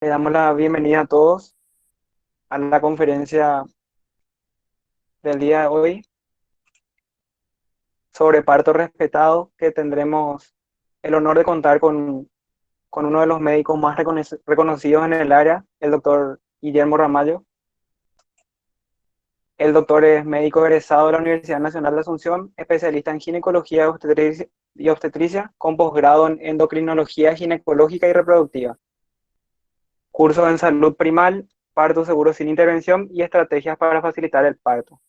Le damos la bienvenida a todos a la conferencia del día de hoy sobre parto respetado, que tendremos el honor de contar con uno de los médicos más reconocidos en el área, el doctor Guillermo Ramallo. El doctor es médico egresado de la Universidad Nacional de Asunción, especialista en ginecología y obstetricia, con posgrado en endocrinología ginecológica y reproductiva, curso en salud primal, parto seguro sin intervención y estrategias para facilitar el parto.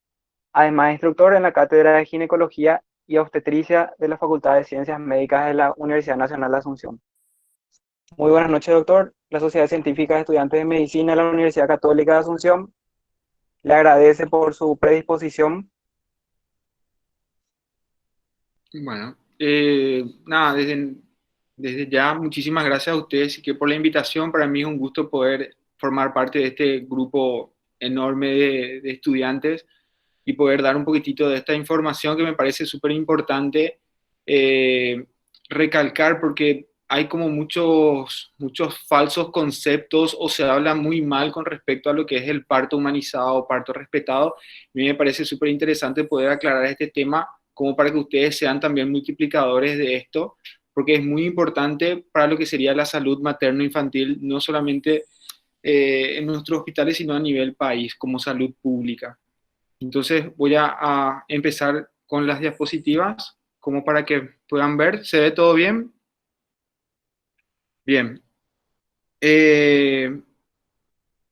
Además, es instructor en la Cátedra de Ginecología y Obstetricia de la Facultad de Ciencias Médicas de la Universidad Nacional de Asunción. Muy buenas noches, doctor. La Sociedad Científica de Estudiantes de Medicina de la Universidad Católica de Asunción le agradece por su predisposición. Bueno, nada, desde ya muchísimas gracias a ustedes y que por la invitación. Para mí es un gusto poder formar parte de este grupo enorme de estudiantes y poder dar un poquitito de esta información que me parece súper importante eh, recalcar, porque hay como muchos falsos conceptos o se habla muy mal con respecto a lo que es el parto humanizado o parto respetado. A mí me parece súper interesante poder aclarar este tema como para que ustedes sean también multiplicadores de esto, porque es muy importante para lo que sería la salud materno-infantil, no solamente en nuestros hospitales, sino a nivel país, como salud pública. Entonces voy a empezar con las diapositivas, como para que puedan ver. ¿Se ve todo bien? Bien. Eh,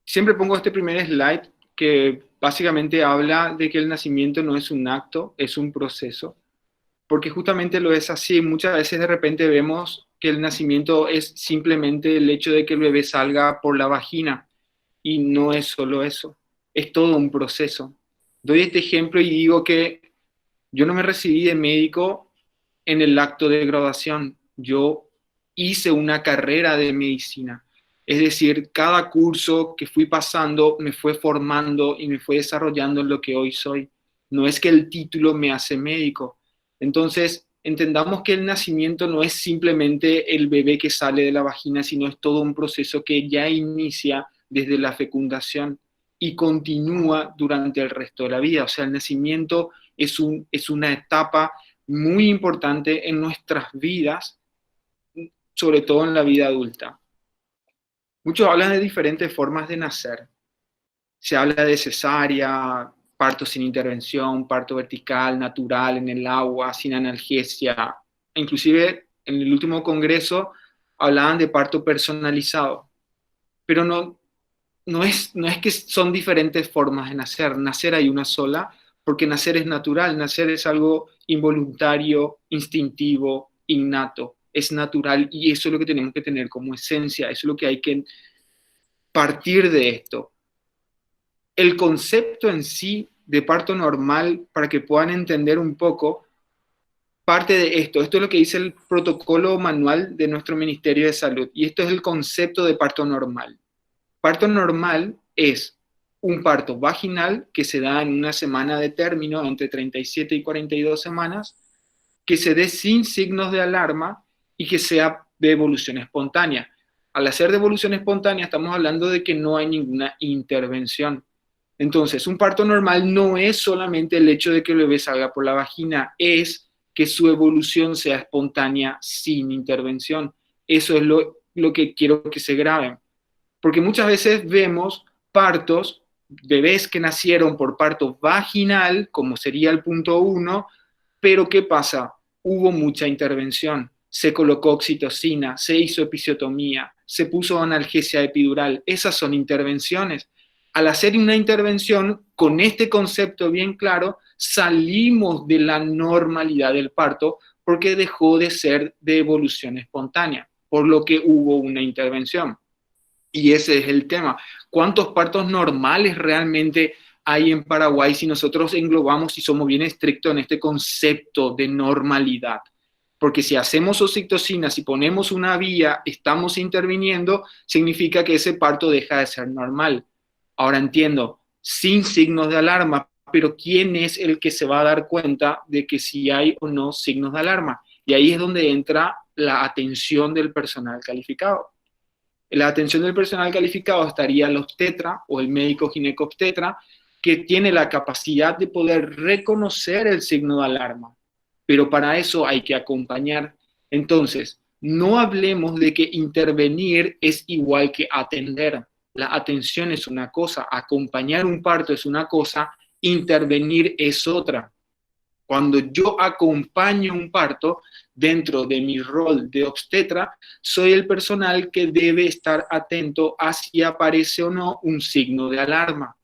Siempre pongo este primer slide que básicamente habla de que el nacimiento no es un acto, es un proceso, porque justamente lo es así. Muchas veces de repente vemos que el nacimiento es simplemente el hecho de que el bebé salga por la vagina y no es solo eso, es todo un proceso. Doy este ejemplo y digo que yo no me recibí de médico en el acto de graduación, yo hice una carrera de medicina. Es decir, cada curso que fui pasando me fue formando y me fue desarrollando en lo que hoy soy. No es que el título me hace médico. Entonces, entendamos que el nacimiento no es simplemente el bebé que sale de la vagina, sino es todo un proceso que ya inicia desde la fecundación y continúa durante el resto de la vida. O sea, el nacimiento es una etapa muy importante en nuestras vidas, sobre todo en la vida adulta. Muchos hablan de diferentes formas de nacer. Se habla de cesárea, parto sin intervención, parto vertical, natural, en el agua, sin analgesia. Inclusive en el último congreso hablaban de parto personalizado. Pero no es que son diferentes formas de nacer. Nacer hay una sola, porque nacer es natural, nacer es algo involuntario, instintivo, innato, es natural y eso es lo que tenemos que tener como esencia, eso es lo que hay que partir de esto. El concepto en sí de parto normal, para que puedan entender un poco, parte de esto. Esto es lo que dice el protocolo manual de nuestro Ministerio de Salud y esto es el concepto de parto normal. Parto normal es un parto vaginal que se da en una semana de término, entre 37 y 42 semanas, que se dé sin signos de alarma y que sea de evolución espontánea. Al hacer de evolución espontánea estamos hablando de que no hay ninguna intervención. Entonces, un parto normal no es solamente el hecho de que el bebé salga por la vagina, es que su evolución sea espontánea sin intervención. Eso es lo que quiero que se graben. Porque muchas veces vemos partos, bebés que nacieron por parto vaginal, como sería el punto uno, pero ¿qué pasa? Hubo mucha intervención. Se colocó oxitocina, se hizo episiotomía, se puso analgesia epidural. Esas son intervenciones. Al hacer una intervención, con este concepto bien claro, salimos de la normalidad del parto porque dejó de ser de evolución espontánea, por lo que hubo una intervención. Y ese es el tema. ¿Cuántos partos normales realmente hay en Paraguay si nosotros englobamos y somos bien estrictos en este concepto de normalidad? Porque si hacemos oxitocina, si ponemos una vía, estamos interviniendo, significa que ese parto deja de ser normal. Ahora entiendo, sin signos de alarma, pero ¿quién es el que se va a dar cuenta de que si hay o no signos de alarma? Y ahí es donde entra la atención del personal calificado. En la atención del personal calificado estaría el obstetra o el médico ginecobstetra, que tiene la capacidad de poder reconocer el signo de alarma, pero para eso hay que acompañar. Entonces, no hablemos de que intervenir es igual que atender. La atención es una cosa, acompañar un parto es una cosa, intervenir es otra. Cuando yo acompaño un parto, dentro de mi rol de obstetra, soy el personal que debe estar atento a si aparece o no un signo de alarma.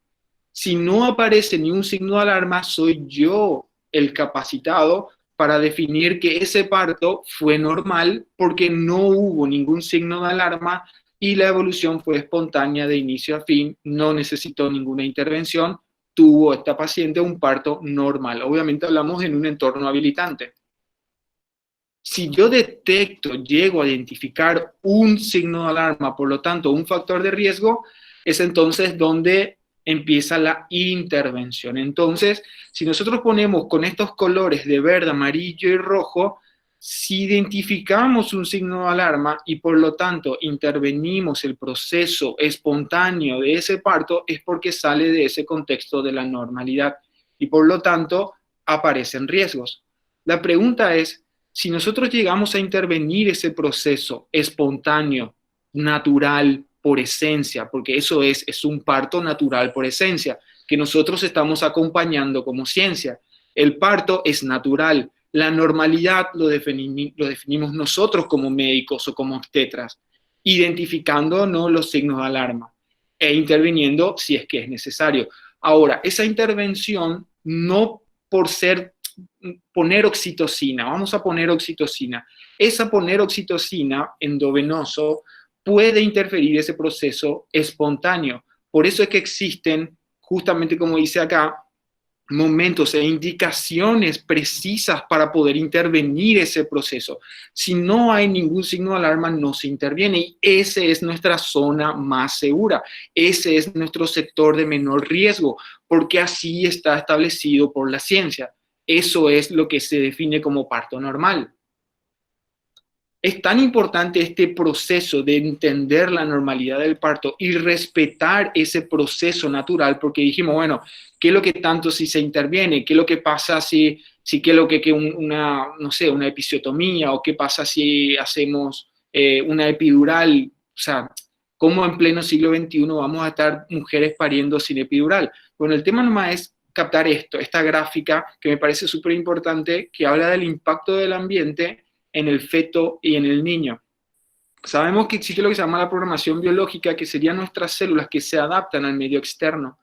Si no aparece ni un signo de alarma, soy yo el capacitado para definir que ese parto fue normal porque no hubo ningún signo de alarma y la evolución fue espontánea de inicio a fin, no necesitó ninguna intervención, tuvo esta paciente un parto normal. Obviamente hablamos en un entorno habilitante. Si yo detecto, llego a identificar un signo de alarma, por lo tanto un factor de riesgo, es entonces donde empieza la intervención. Entonces, si nosotros ponemos con estos colores de verde, amarillo y rojo, si identificamos un signo de alarma y por lo tanto intervenimos el proceso espontáneo de ese parto, es porque sale de ese contexto de la normalidad y por lo tanto aparecen riesgos. La pregunta es, si nosotros llegamos a intervenir ese proceso espontáneo, natural, por esencia, porque eso es un parto natural por esencia, que nosotros estamos acompañando como ciencia. El parto es natural, la normalidad lo definimos nosotros como médicos o como obstetras, identificando no los signos de alarma e interviniendo si es que es necesario. Ahora, esa intervención no por ser poner oxitocina, vamos a poner oxitocina. Esa poner oxitocina endovenoso puede interferir ese proceso espontáneo. Por eso es que existen, justamente como dice acá, momentos e indicaciones precisas para poder intervenir ese proceso. Si no hay ningún signo de alarma, no se interviene y esa es nuestra zona más segura. Ese es nuestro sector de menor riesgo, porque así está establecido por la ciencia. Eso es lo que se define como parto normal. Es tan importante este proceso de entender la normalidad del parto y respetar ese proceso natural, porque dijimos, bueno, ¿qué es lo que tanto si se interviene? ¿Qué es lo que pasa si qué es lo que una, no sé, una episiotomía? ¿O qué pasa si hacemos una epidural? O sea, ¿cómo en pleno siglo XXI vamos a estar mujeres pariendo sin epidural? Bueno, el tema nomás es captar esto, esta gráfica que me parece súper importante, que habla del impacto del ambiente en el feto y en el niño. Sabemos que existe lo que se llama la programación biológica, que serían nuestras células que se adaptan al medio externo.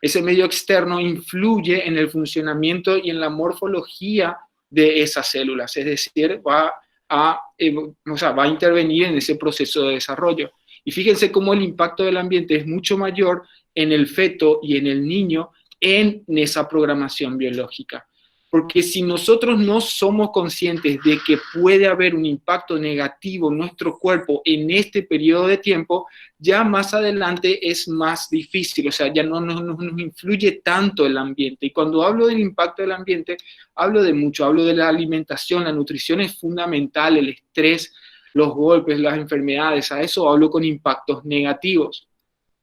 Ese medio externo influye en el funcionamiento y en la morfología de esas células, es decir, va a intervenir en ese proceso de desarrollo. Y fíjense cómo el impacto del ambiente es mucho mayor en el feto y en el niño en esa programación biológica. Porque si nosotros no somos conscientes de que puede haber un impacto negativo en nuestro cuerpo en este periodo de tiempo, ya más adelante es más difícil, o sea, ya no nos influye tanto el ambiente. Y cuando hablo del impacto del ambiente, hablo de mucho, hablo de la alimentación, la nutrición es fundamental, el estrés, los golpes, las enfermedades, a eso hablo con impactos negativos.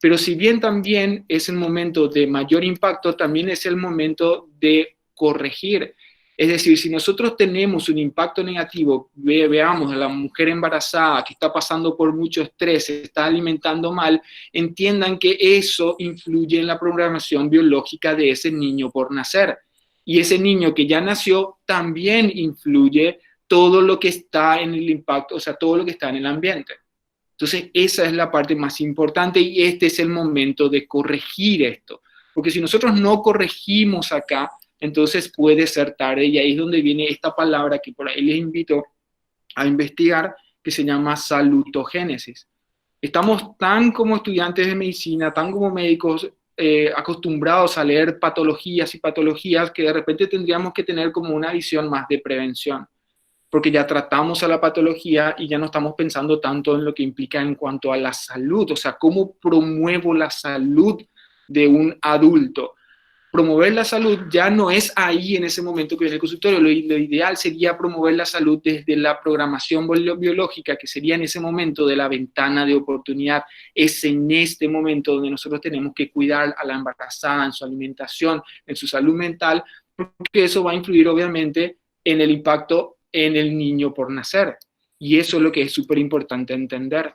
Pero si bien también es el momento de mayor impacto, también es el momento de corregir. Es decir, si nosotros tenemos un impacto negativo, veamos a la mujer embarazada que está pasando por mucho estrés, se está alimentando mal, entiendan que eso influye en la programación biológica de ese niño por nacer. Y ese niño que ya nació también influye todo lo que está en el impacto, o sea, todo lo que está en el ambiente. Entonces, esa es la parte más importante y este es el momento de corregir esto. Porque si nosotros no corregimos acá, entonces puede ser tarde y ahí es donde viene esta palabra que por ahí les invito a investigar, que se llama salutogénesis. Estamos tan como estudiantes de medicina, tan como médicos, acostumbrados a leer patologías y patologías que de repente tendríamos que tener como una visión más de prevención, porque ya tratamos a la patología y ya no estamos pensando tanto en lo que implica en cuanto a la salud, o sea, cómo promuevo la salud de un adulto. promover la salud ya no es ahí en ese momento que es el consultorio. Lo ideal sería promover la salud desde la programación biológica, que sería en ese momento de la ventana de oportunidad. Es en este momento donde nosotros tenemos que cuidar a la embarazada en su alimentación, en su salud mental, porque eso va a influir obviamente en el impacto en el niño por nacer. Y eso es lo que es súper importante entender.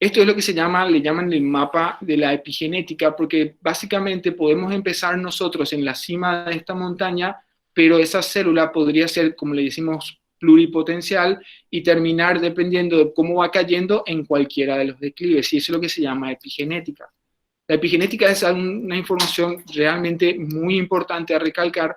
Esto es lo que le llaman el mapa de la epigenética, porque básicamente podemos empezar nosotros en la cima de esta montaña, pero esa célula podría ser, como le decimos, pluripotencial y terminar, dependiendo de cómo va cayendo, en cualquiera de los declives, y eso es lo que se llama epigenética. La epigenética es una información realmente muy importante a recalcar,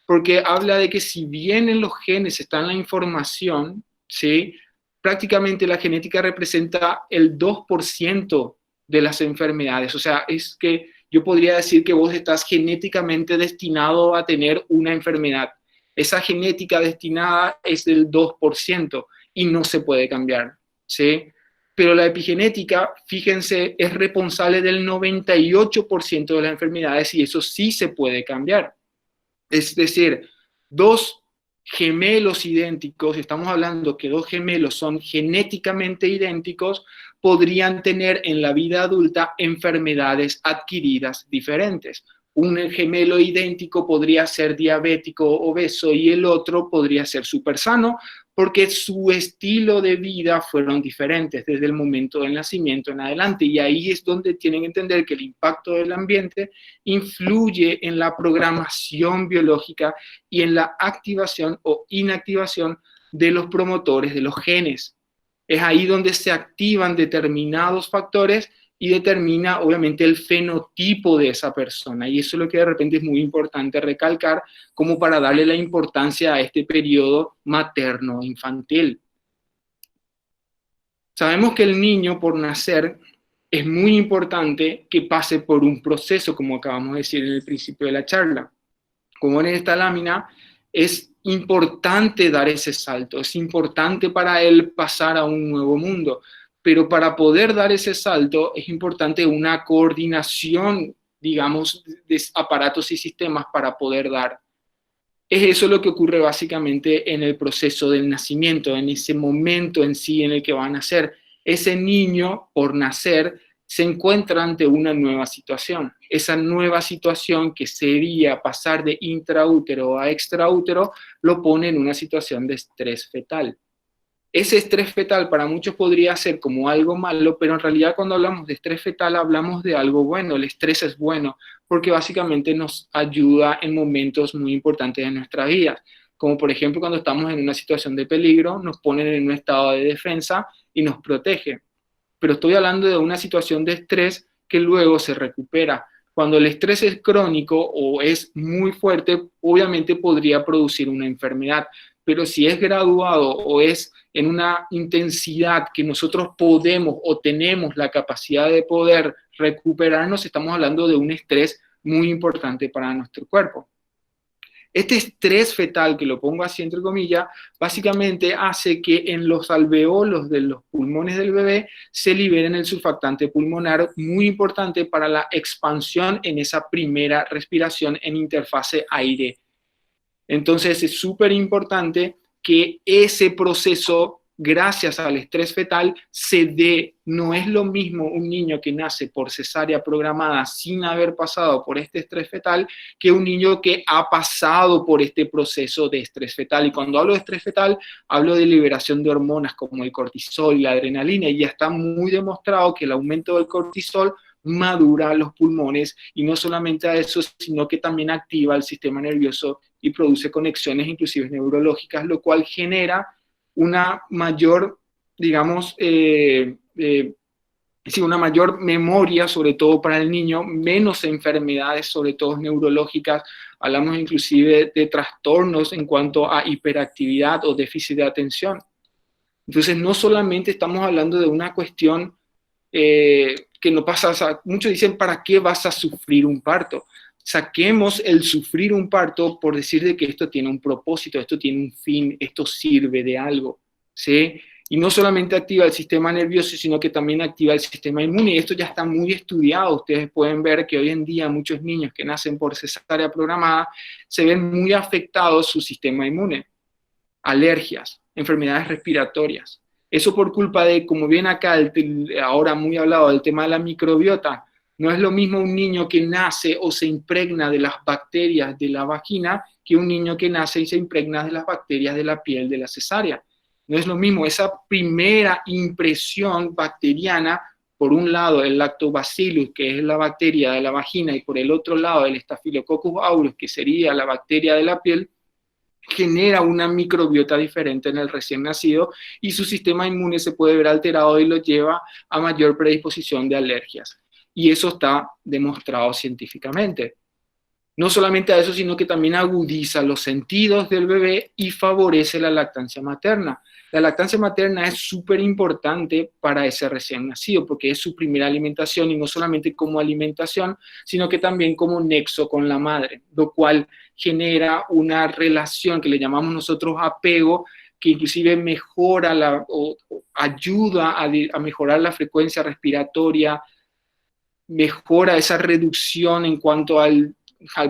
porque habla de que si bien en los genes está la información, ¿sí?, prácticamente la genética representa el 2% de las enfermedades. O sea, es que yo podría decir que vos estás genéticamente destinado a tener una enfermedad. Esa genética destinada es del 2% y no se puede cambiar, ¿sí? Pero la epigenética, fíjense, es responsable del 98% de las enfermedades y eso sí se puede cambiar. Es decir, dos gemelos idénticos, estamos hablando que dos gemelos son genéticamente idénticos, podrían tener en la vida adulta enfermedades adquiridas diferentes. Un gemelo idéntico podría ser diabético, obeso, y el otro podría ser súper sano, porque su estilo de vida fueron diferentes desde el momento del nacimiento en adelante. Y ahí es donde tienen que entender que el impacto del ambiente influye en la programación biológica y en la activación o inactivación de los promotores de los genes. Es ahí donde se activan determinados factores y determina obviamente el fenotipo de esa persona. Y eso es lo que de repente es muy importante recalcar, como para darle la importancia a este periodo materno-infantil. Sabemos que el niño por nacer es muy importante que pase por un proceso, como acabamos de decir en el principio de la charla. Como en esta lámina, es importante dar ese salto, es importante para él pasar a un nuevo mundo, pero para poder dar ese salto es importante una coordinación, digamos, de aparatos y sistemas para poder dar. Es eso lo que ocurre básicamente en el proceso del nacimiento, en ese momento en sí en el que va a nacer. Ese niño, por nacer, se encuentra ante una nueva situación. Esa nueva situación, que sería pasar de intraútero a extraútero, lo pone en una situación de estrés fetal. Ese estrés fetal para muchos podría ser como algo malo, pero en realidad cuando hablamos de estrés fetal hablamos de algo bueno. El estrés es bueno porque básicamente nos ayuda en momentos muy importantes de nuestra vida, como por ejemplo cuando estamos en una situación de peligro, nos ponen en un estado de defensa y nos protege. Pero estoy hablando de una situación de estrés que luego se recupera. Cuando el estrés es crónico o es muy fuerte, obviamente podría producir una enfermedad, pero si es graduado o es en una intensidad que nosotros podemos o tenemos la capacidad de poder recuperarnos, estamos hablando de un estrés muy importante para nuestro cuerpo. Este estrés fetal, que lo pongo así entre comillas, básicamente hace que en los alveolos de los pulmones del bebé se liberen el surfactante pulmonar, muy importante para la expansión en esa primera respiración en interfase aire. Entonces es súper importante que ese proceso, gracias al estrés fetal, se dé. No es lo mismo un niño que nace por cesárea programada sin haber pasado por este estrés fetal que un niño que ha pasado por este proceso de estrés fetal. Y cuando hablo de estrés fetal, hablo de liberación de hormonas como el cortisol y la adrenalina, y ya está muy demostrado que el aumento del cortisol madura los pulmones, y no solamente a eso, sino que también activa el sistema nervioso y produce conexiones inclusive neurológicas, lo cual genera una mayor, digamos, una mayor memoria, sobre todo para el niño, menos enfermedades, sobre todo neurológicas. Hablamos inclusive de trastornos en cuanto a hiperactividad o déficit de atención. Entonces, no solamente estamos hablando de una cuestión que no pasa, o sea, muchos dicen, ¿para qué vas a sufrir un parto? Saquemos el sufrir un parto por decir de que esto tiene un propósito, esto tiene un fin, esto sirve de algo, ¿sí? Y no solamente activa el sistema nervioso, sino que también activa el sistema inmune. Y esto ya está muy estudiado. Ustedes pueden ver que hoy en día muchos niños que nacen por cesárea programada se ven muy afectados su sistema inmune. Alergias, enfermedades respiratorias. Eso por culpa de, como viene acá, ahora muy hablado del tema de la microbiota. No es lo mismo un niño que nace o se impregna de las bacterias de la vagina que un niño que nace y se impregna de las bacterias de la piel de la cesárea. No es lo mismo esa primera impresión bacteriana, por un lado el lactobacillus, que es la bacteria de la vagina, y por el otro lado el Staphylococcus aureus, que sería la bacteria de la piel, genera una microbiota diferente en el recién nacido y su sistema inmune se puede ver alterado y lo lleva a mayor predisposición de alergias. Y eso está demostrado científicamente. No solamente a eso, sino que también agudiza los sentidos del bebé y favorece la lactancia materna. La lactancia materna es súper importante para ese recién nacido porque es su primera alimentación y no solamente como alimentación, sino que también como nexo con la madre, lo cual genera una relación que le llamamos nosotros apego, que inclusive mejora o ayuda a mejorar la frecuencia respiratoria, mejora esa reducción en cuanto al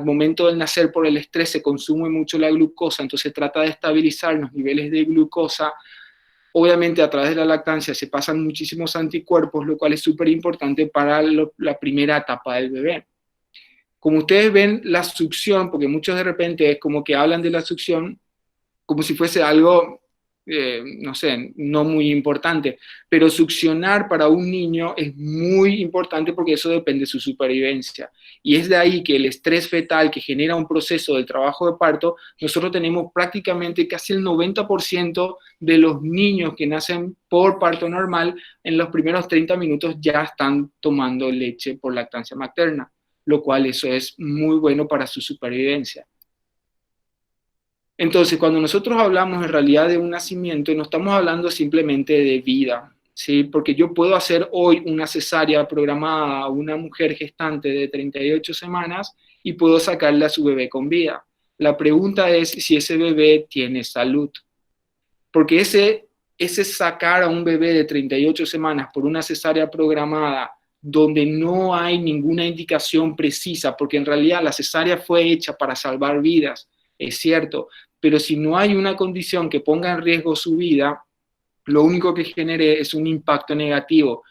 momento del nacer por el estrés se consume mucho la glucosa, entonces trata de estabilizar los niveles de glucosa. Obviamente a través de la lactancia se pasan muchísimos anticuerpos, lo cual es súper importante para la primera etapa del bebé. Como ustedes ven, la succión, porque muchos de repente es como que hablan de la succión como si fuese algo, no sé, no muy importante, pero succionar para un niño es muy importante porque eso depende de su supervivencia. Y es de ahí que el estrés fetal que genera un proceso del trabajo de parto, nosotros tenemos prácticamente casi el 90% de los niños que nacen por parto normal, en los primeros 30 minutos ya están tomando leche por lactancia materna, lo cual eso es muy bueno para su supervivencia. Entonces, cuando nosotros hablamos en realidad de un nacimiento, no estamos hablando simplemente de vida, ¿sí? Porque yo puedo hacer hoy una cesárea programada a una mujer gestante de 38 semanas y puedo sacarle a su bebé con vida. La pregunta es si ese bebé tiene salud. Porque ese sacar a un bebé de 38 semanas por una cesárea programada donde no hay ninguna indicación precisa, porque en realidad la cesárea fue hecha para salvar vidas, es cierto, pero si no hay una condición que ponga en riesgo su vida, lo único que genere es un impacto negativo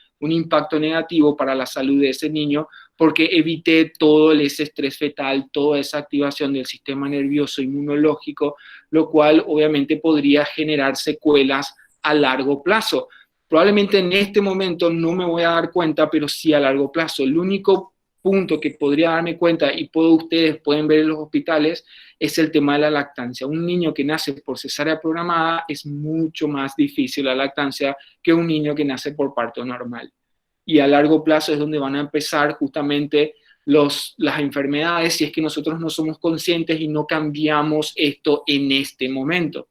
para la salud de ese niño, porque evité todo ese estrés fetal, toda esa activación del sistema nervioso inmunológico, lo cual obviamente podría generar secuelas a largo plazo. Probablemente en este momento no me voy a dar cuenta, pero sí a largo plazo. El único punto que podría darme cuenta, y ustedes pueden ver en los hospitales, es el tema de la lactancia. Un niño que nace por cesárea programada es mucho más difícil la lactancia que un niño que nace por parto normal. Y a largo plazo es donde van a empezar justamente las enfermedades si es que nosotros no somos conscientes y no cambiamos esto en este momento.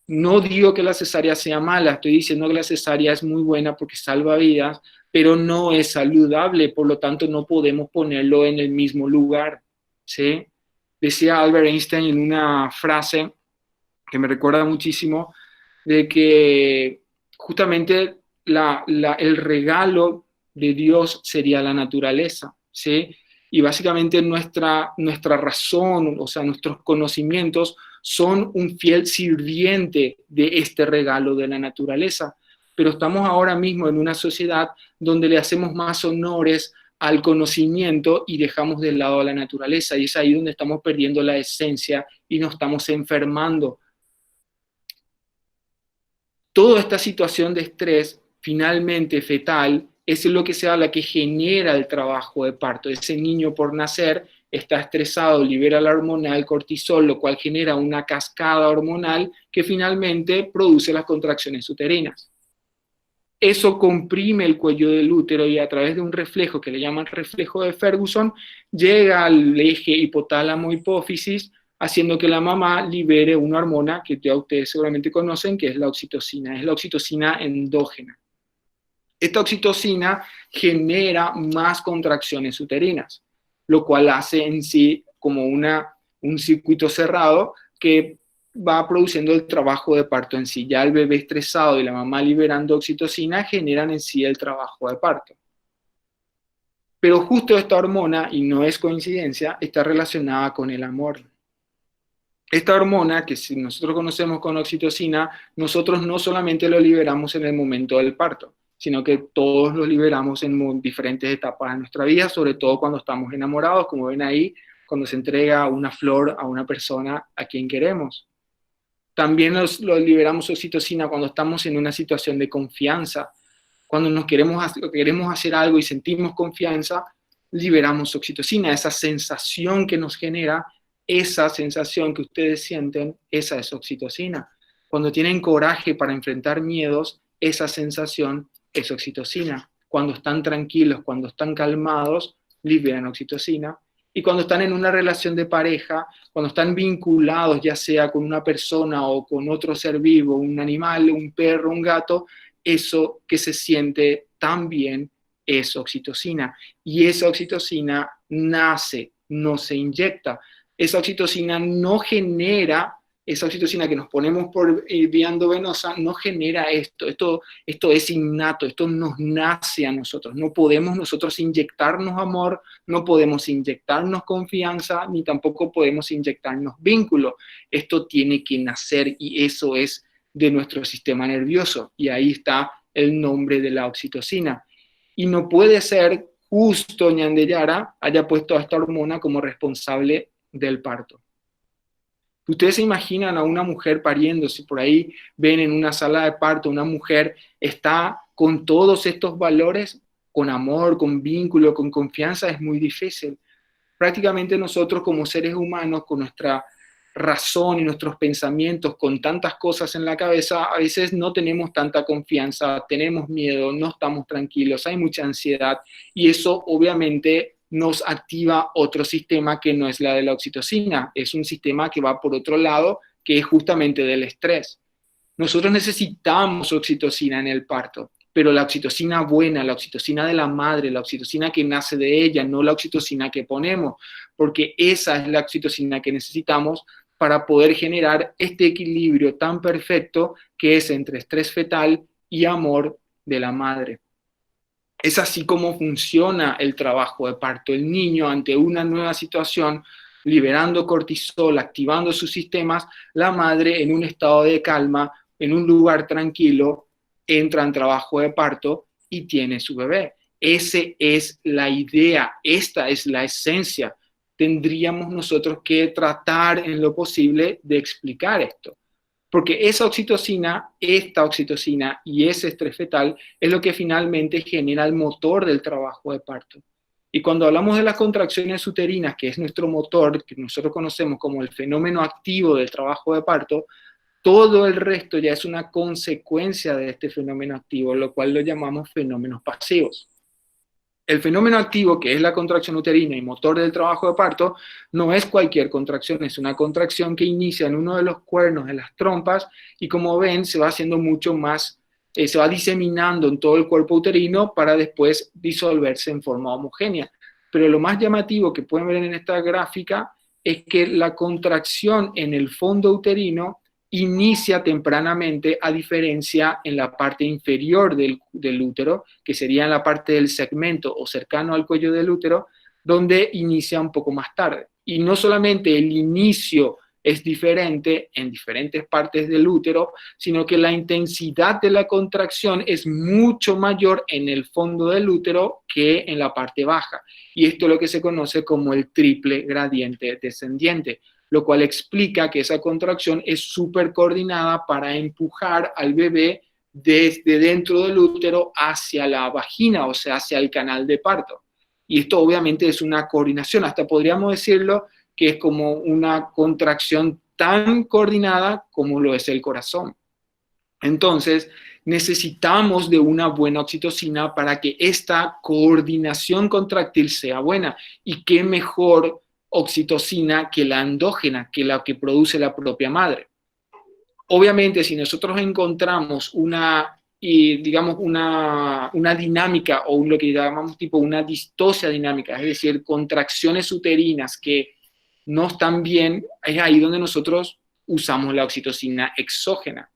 No digo que la cesárea sea mala, estoy diciendo que la cesárea es muy buena porque salva vidas, pero no es saludable, por lo tanto no podemos ponerlo en el mismo lugar, ¿sí? Decía Albert Einstein en una frase que me recuerda muchísimo, de que justamente el regalo de Dios sería la naturaleza, ¿sí? Y básicamente nuestra razón, o sea, nuestros conocimientos son un fiel sirviente de este regalo de la naturaleza. Pero estamos ahora mismo en una sociedad donde le hacemos más honores al conocimiento y dejamos de lado a la naturaleza, y es ahí donde estamos perdiendo la esencia y nos estamos enfermando. Toda esta situación de estrés, finalmente fetal, es lo que se habla que genera el trabajo de parto. Ese niño por nacer está estresado, libera la hormona del cortisol, lo cual genera una cascada hormonal que finalmente produce las contracciones uterinas. Eso comprime el cuello del útero y a través de un reflejo que le llaman reflejo de Ferguson, llega al eje hipotálamo-hipófisis, haciendo que la mamá libere una hormona que ya ustedes seguramente conocen, que es la oxitocina endógena. Esta oxitocina genera más contracciones uterinas, lo cual hace en sí como un circuito cerrado que va produciendo el trabajo de parto en sí. Ya el bebé estresado y la mamá liberando oxitocina generan en sí el trabajo de parto. Pero justo esta hormona, y no es coincidencia, está relacionada con el amor. Esta hormona, que si nosotros conocemos con oxitocina, nosotros no solamente lo liberamos en el momento del parto, sino que todos lo liberamos en diferentes etapas de nuestra vida, sobre todo cuando estamos enamorados, como ven ahí, cuando se entrega una flor a una persona a quien queremos. También lo liberamos oxitocina cuando estamos en una situación de confianza. Cuando queremos hacer algo y sentimos confianza, liberamos oxitocina, esa sensación que nos genera. Esa sensación que ustedes sienten, esa es oxitocina. Cuando tienen coraje para enfrentar miedos, esa sensación es oxitocina. Cuando están tranquilos, cuando están calmados, liberan oxitocina. Y cuando están en una relación de pareja, cuando están vinculados ya sea con una persona o con otro ser vivo, un animal, un perro, un gato, eso que se siente tan bien es oxitocina. Y esa oxitocina nace, no se inyecta. Esa oxitocina no genera, esa oxitocina que nos ponemos por vía endovenosa, no genera esto. Esto es innato, esto nos nace a nosotros. No podemos nosotros inyectarnos amor, no podemos inyectarnos confianza, ni tampoco podemos inyectarnos vínculo. Esto tiene que nacer y eso es de nuestro sistema nervioso. Y ahí está el nombre de la oxitocina. Y no puede ser justo Ñandeyara haya puesto a esta hormona como responsable del parto. Ustedes se imaginan a una mujer pariendo, si por ahí ven en una sala de parto, una mujer está con todos estos valores, con amor, con vínculo, con confianza, es muy difícil. Prácticamente nosotros como seres humanos, con nuestra razón y nuestros pensamientos, con tantas cosas en la cabeza, a veces no tenemos tanta confianza, tenemos miedo, no estamos tranquilos, hay mucha ansiedad y eso obviamente nos activa otro sistema que no es la de la oxitocina, es un sistema que va por otro lado, que es justamente del estrés. Nosotros necesitamos oxitocina en el parto, pero la oxitocina buena, la oxitocina de la madre, la oxitocina que nace de ella, no la oxitocina que ponemos, porque esa es la oxitocina que necesitamos para poder generar este equilibrio tan perfecto que es entre estrés fetal y amor de la madre. Es así como funciona el trabajo de parto. El niño ante una nueva situación, liberando cortisol, activando sus sistemas, la madre en un estado de calma, en un lugar tranquilo, entra en trabajo de parto y tiene su bebé. Esa es la idea, esta es la esencia. Tendríamos nosotros que tratar en lo posible de explicar esto. Porque esa oxitocina, esta oxitocina y ese estrés fetal es lo que finalmente genera el motor del trabajo de parto. Y cuando hablamos de las contracciones uterinas, que es nuestro motor, que nosotros conocemos como el fenómeno activo del trabajo de parto, todo el resto ya es una consecuencia de este fenómeno activo, lo cual lo llamamos fenómenos pasivos. El fenómeno activo, que es la contracción uterina y motor del trabajo de parto, no es cualquier contracción, es una contracción que inicia en uno de los cuernos de las trompas y como ven se va haciendo mucho más, se va diseminando en todo el cuerpo uterino para después disolverse en forma homogénea. Pero lo más llamativo que pueden ver en esta gráfica es que la contracción en el fondo uterino inicia tempranamente, a diferencia en la parte inferior del útero, que sería en la parte del segmento o cercano al cuello del útero, donde inicia un poco más tarde. Y no solamente el inicio es diferente en diferentes partes del útero, sino que la intensidad de la contracción es mucho mayor en el fondo del útero que en la parte baja. Y esto es lo que se conoce como el triple gradiente descendiente, lo cual explica que esa contracción es súper coordinada para empujar al bebé desde dentro del útero hacia la vagina, o sea, hacia el canal de parto. Y esto obviamente es una coordinación, hasta podríamos decirlo que es como una contracción tan coordinada como lo es el corazón. Entonces, necesitamos de una buena oxitocina para que esta coordinación contractil sea buena. Y qué mejor oxitocina que la endógena, que la que produce la propia madre. Obviamente, si nosotros encontramos digamos, una dinámica o lo que llamamos tipo una distosia dinámica, es decir, contracciones uterinas que no están bien, es ahí donde nosotros usamos la oxitocina exógena.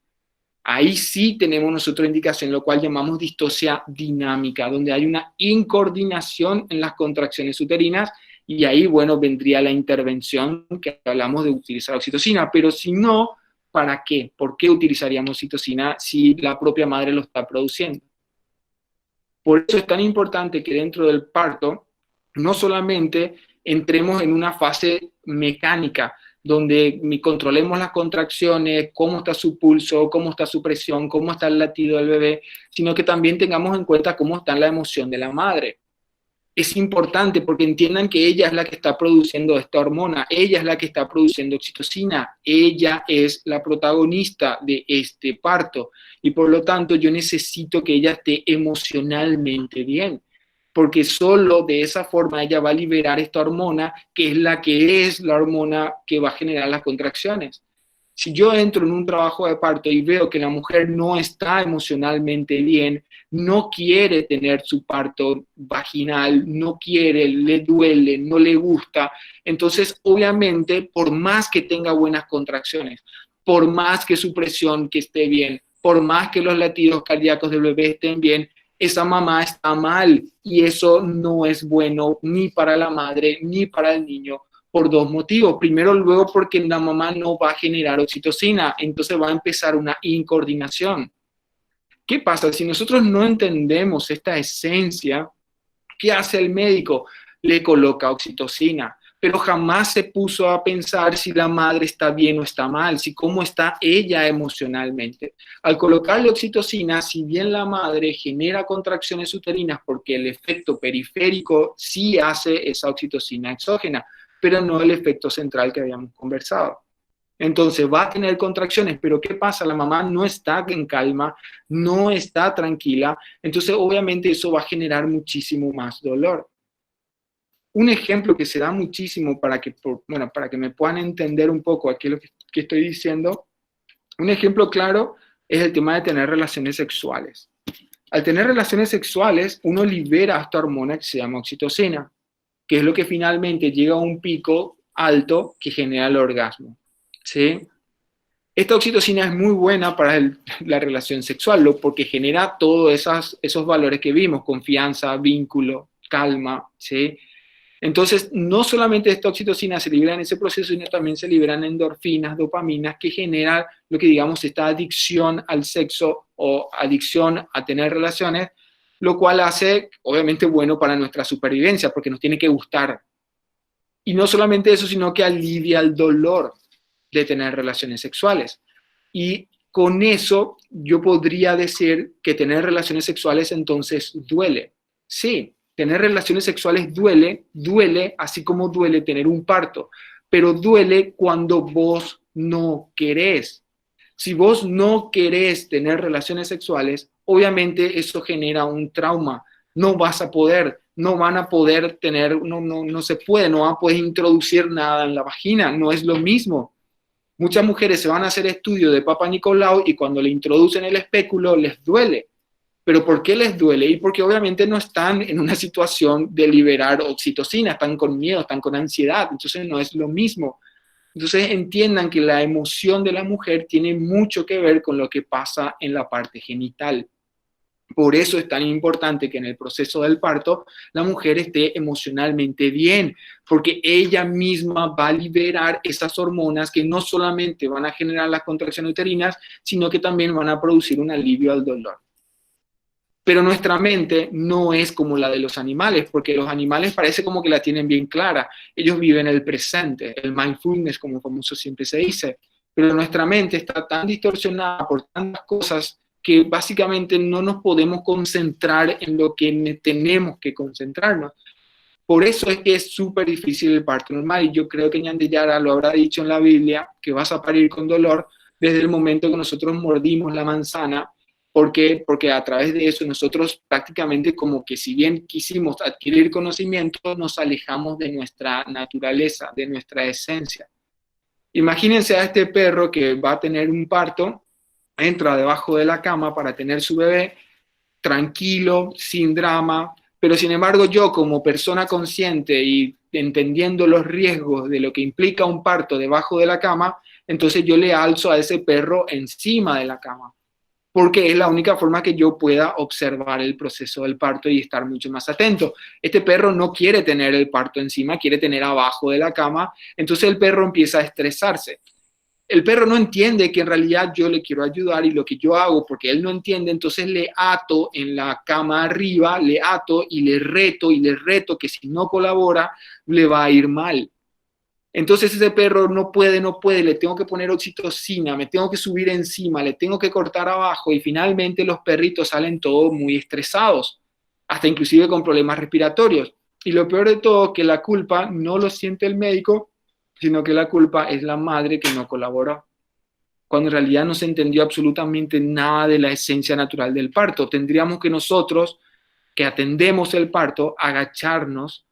Ahí sí tenemos nosotros indicación, lo cual llamamos distocia dinámica, donde hay una incoordinación en las contracciones uterinas y ahí, bueno, vendría la intervención que hablamos de utilizar oxitocina. Pero si no, ¿para qué? ¿Por qué utilizaríamos oxitocina si la propia madre lo está produciendo? Por eso es tan importante que dentro del parto no solamente entremos en una fase mecánica, donde controlemos las contracciones, cómo está su pulso, cómo está su presión, cómo está el latido del bebé, sino que también tengamos en cuenta cómo está la emoción de la madre. Es importante porque entiendan que ella es la que está produciendo esta hormona, ella es la que está produciendo oxitocina, ella es la protagonista de este parto y por lo tanto yo necesito que ella esté emocionalmente bien, porque solo de esa forma ella va a liberar esta hormona que es la hormona que va a generar las contracciones. Si yo entro en un trabajo de parto y veo que la mujer no está emocionalmente bien, no quiere tener su parto vaginal, no quiere, le duele, no le gusta, entonces obviamente por más que tenga buenas contracciones, por más que su presión que esté bien, por más que los latidos cardíacos del bebé estén bien, esa mamá está mal y eso no es bueno ni para la madre ni para el niño, por dos motivos. Primero, luego porque la mamá no va a generar oxitocina, entonces va a empezar una incoordinación. ¿Qué pasa? Si nosotros no entendemos esta esencia, ¿qué hace el médico? Le coloca oxitocina, pero jamás se puso a pensar si la madre está bien o está mal, si cómo está ella emocionalmente. Al colocarle oxitocina, si bien la madre genera contracciones uterinas porque el efecto periférico sí hace esa oxitocina exógena, pero no el efecto central que habíamos conversado. Entonces va a tener contracciones, pero ¿qué pasa? La mamá no está en calma, no está tranquila, entonces obviamente eso va a generar muchísimo más dolor. Un ejemplo que se da muchísimo para que me puedan entender un poco aquí lo que estoy diciendo, un ejemplo claro es el tema de tener relaciones sexuales. Al tener relaciones sexuales, uno libera esta hormona que se llama oxitocina, que es lo que finalmente llega a un pico alto que genera el orgasmo, ¿sí? Esta oxitocina es muy buena para la relación sexual, porque genera todos esos valores que vimos, confianza, vínculo, calma, ¿sí? Entonces, no solamente esta oxitocina se libera en ese proceso, sino también se liberan endorfinas, dopaminas, que generan lo que digamos esta adicción al sexo o adicción a tener relaciones, lo cual hace, obviamente, bueno para nuestra supervivencia, porque nos tiene que gustar. Y no solamente eso, sino que alivia el dolor de tener relaciones sexuales. Y con eso yo podría decir que tener relaciones sexuales entonces duele. Sí, tener relaciones sexuales duele, así como duele tener un parto, pero duele cuando vos no querés. Si vos no querés tener relaciones sexuales, obviamente eso genera un trauma. No vas a poder, no van a poder tener, no se puede, no van a poder introducir nada en la vagina, no es lo mismo. Muchas mujeres se van a hacer estudios de Papa Nicolau y cuando le introducen el espéculo les duele. ¿Pero por qué les duele? Y porque obviamente no están en una situación de liberar oxitocina, están con miedo, están con ansiedad, entonces no es lo mismo. Entonces entiendan que la emoción de la mujer tiene mucho que ver con lo que pasa en la parte genital. Por eso es tan importante que en el proceso del parto la mujer esté emocionalmente bien, porque ella misma va a liberar esas hormonas que no solamente van a generar las contracciones uterinas, sino que también van a producir un alivio al dolor. Pero nuestra mente no es como la de los animales, porque los animales parece como que la tienen bien clara. Ellos viven el presente, el mindfulness, como famoso siempre se dice. Pero nuestra mente está tan distorsionada por tantas cosas que básicamente no nos podemos concentrar en lo que tenemos que concentrarnos. Por eso es que es súper difícil el parto normal. Y yo creo que Ñan de Yara lo habrá dicho en la Biblia, que vas a parir con dolor desde el momento que nosotros mordimos la manzana. ¿Por qué? Porque a través de eso nosotros prácticamente como que si bien quisimos adquirir conocimiento, nos alejamos de nuestra naturaleza, de nuestra esencia. Imagínense a este perro que va a tener un parto, entra debajo de la cama para tener su bebé, tranquilo, sin drama, pero sin embargo yo como persona consciente y entendiendo los riesgos de lo que implica un parto debajo de la cama, entonces yo le alzo a ese perro encima de la cama, porque es la única forma que yo pueda observar el proceso del parto y estar mucho más atento. Este perro no quiere tener el parto encima, quiere tener abajo de la cama, entonces el perro empieza a estresarse. El perro no entiende que en realidad yo le quiero ayudar y lo que yo hago, porque él no entiende, entonces le ato en la cama arriba, le ato y le reto que si no colabora le va a ir mal. Entonces ese perro no puede, le tengo que poner oxitocina, me tengo que subir encima, le tengo que cortar abajo y finalmente los perritos salen todos muy estresados, hasta inclusive con problemas respiratorios. Y lo peor de todo es que la culpa no lo siente el médico, sino que la culpa es la madre que no colaboró, cuando en realidad no se entendió absolutamente nada de la esencia natural del parto. Tendríamos que nosotros, que atendemos el parto, agacharnos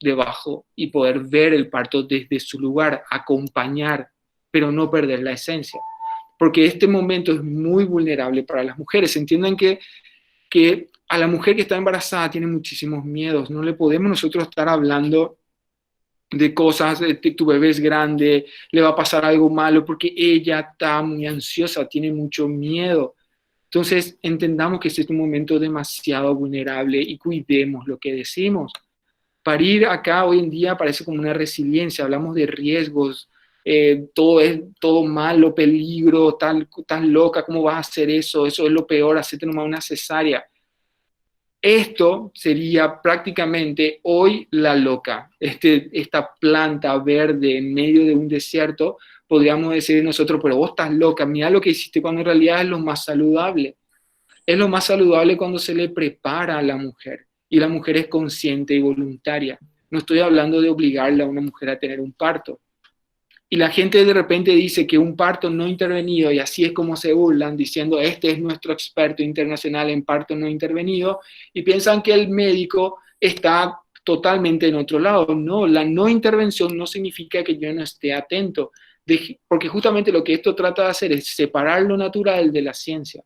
debajo y poder ver el parto desde su lugar, acompañar, pero no perder la esencia. Porque este momento es muy vulnerable para las mujeres. Entiendan que a la mujer que está embarazada tiene muchísimos miedos. No le podemos nosotros estar hablando de cosas, de tu bebé es grande, le va a pasar algo malo, porque ella está muy ansiosa, tiene mucho miedo. Entonces, entendamos que este es un momento demasiado vulnerable y cuidemos lo que decimos. Parir acá hoy en día parece como una resiliencia, hablamos de riesgos, todo es todo malo, peligro, estás loca, ¿cómo vas a hacer eso? Eso es lo peor, hacerte nomás una cesárea. Esto sería prácticamente hoy la loca, esta planta verde en medio de un desierto, podríamos decir nosotros, pero vos estás loca, mira lo que hiciste, cuando en realidad es lo más saludable. Es lo más saludable cuando se le prepara a la mujer y la mujer es consciente y voluntaria. No estoy hablando de obligarle a una mujer a tener un parto. Y la gente de repente dice que un parto no intervenido, y así es como se burlan, diciendo, este es nuestro experto internacional en parto no intervenido, y piensan que el médico está totalmente en otro lado. No, la no intervención no significa que yo no esté atento, porque justamente lo que esto trata de hacer es separar lo natural de la ciencia,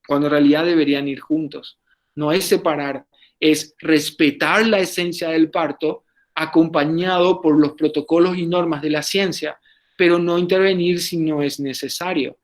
cuando en realidad deberían ir juntos. No es separar, es respetar la esencia del parto, acompañado por los protocolos y normas de la ciencia, pero no intervenir si no es necesario.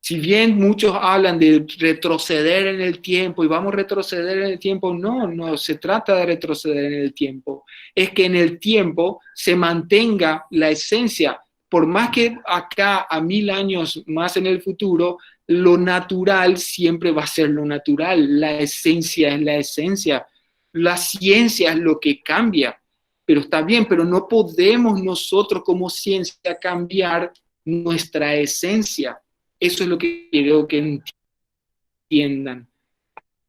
Si bien muchos hablan de retroceder en el tiempo y vamos a retroceder en el tiempo, no se trata de retroceder en el tiempo, es que en el tiempo se mantenga la esencia, por más que acá a 1000 años más en el futuro, lo natural siempre va a ser lo natural, la esencia es la esencia. La ciencia es lo que cambia, pero está bien, pero no podemos nosotros como ciencia cambiar nuestra esencia. Eso es lo que quiero que entiendan.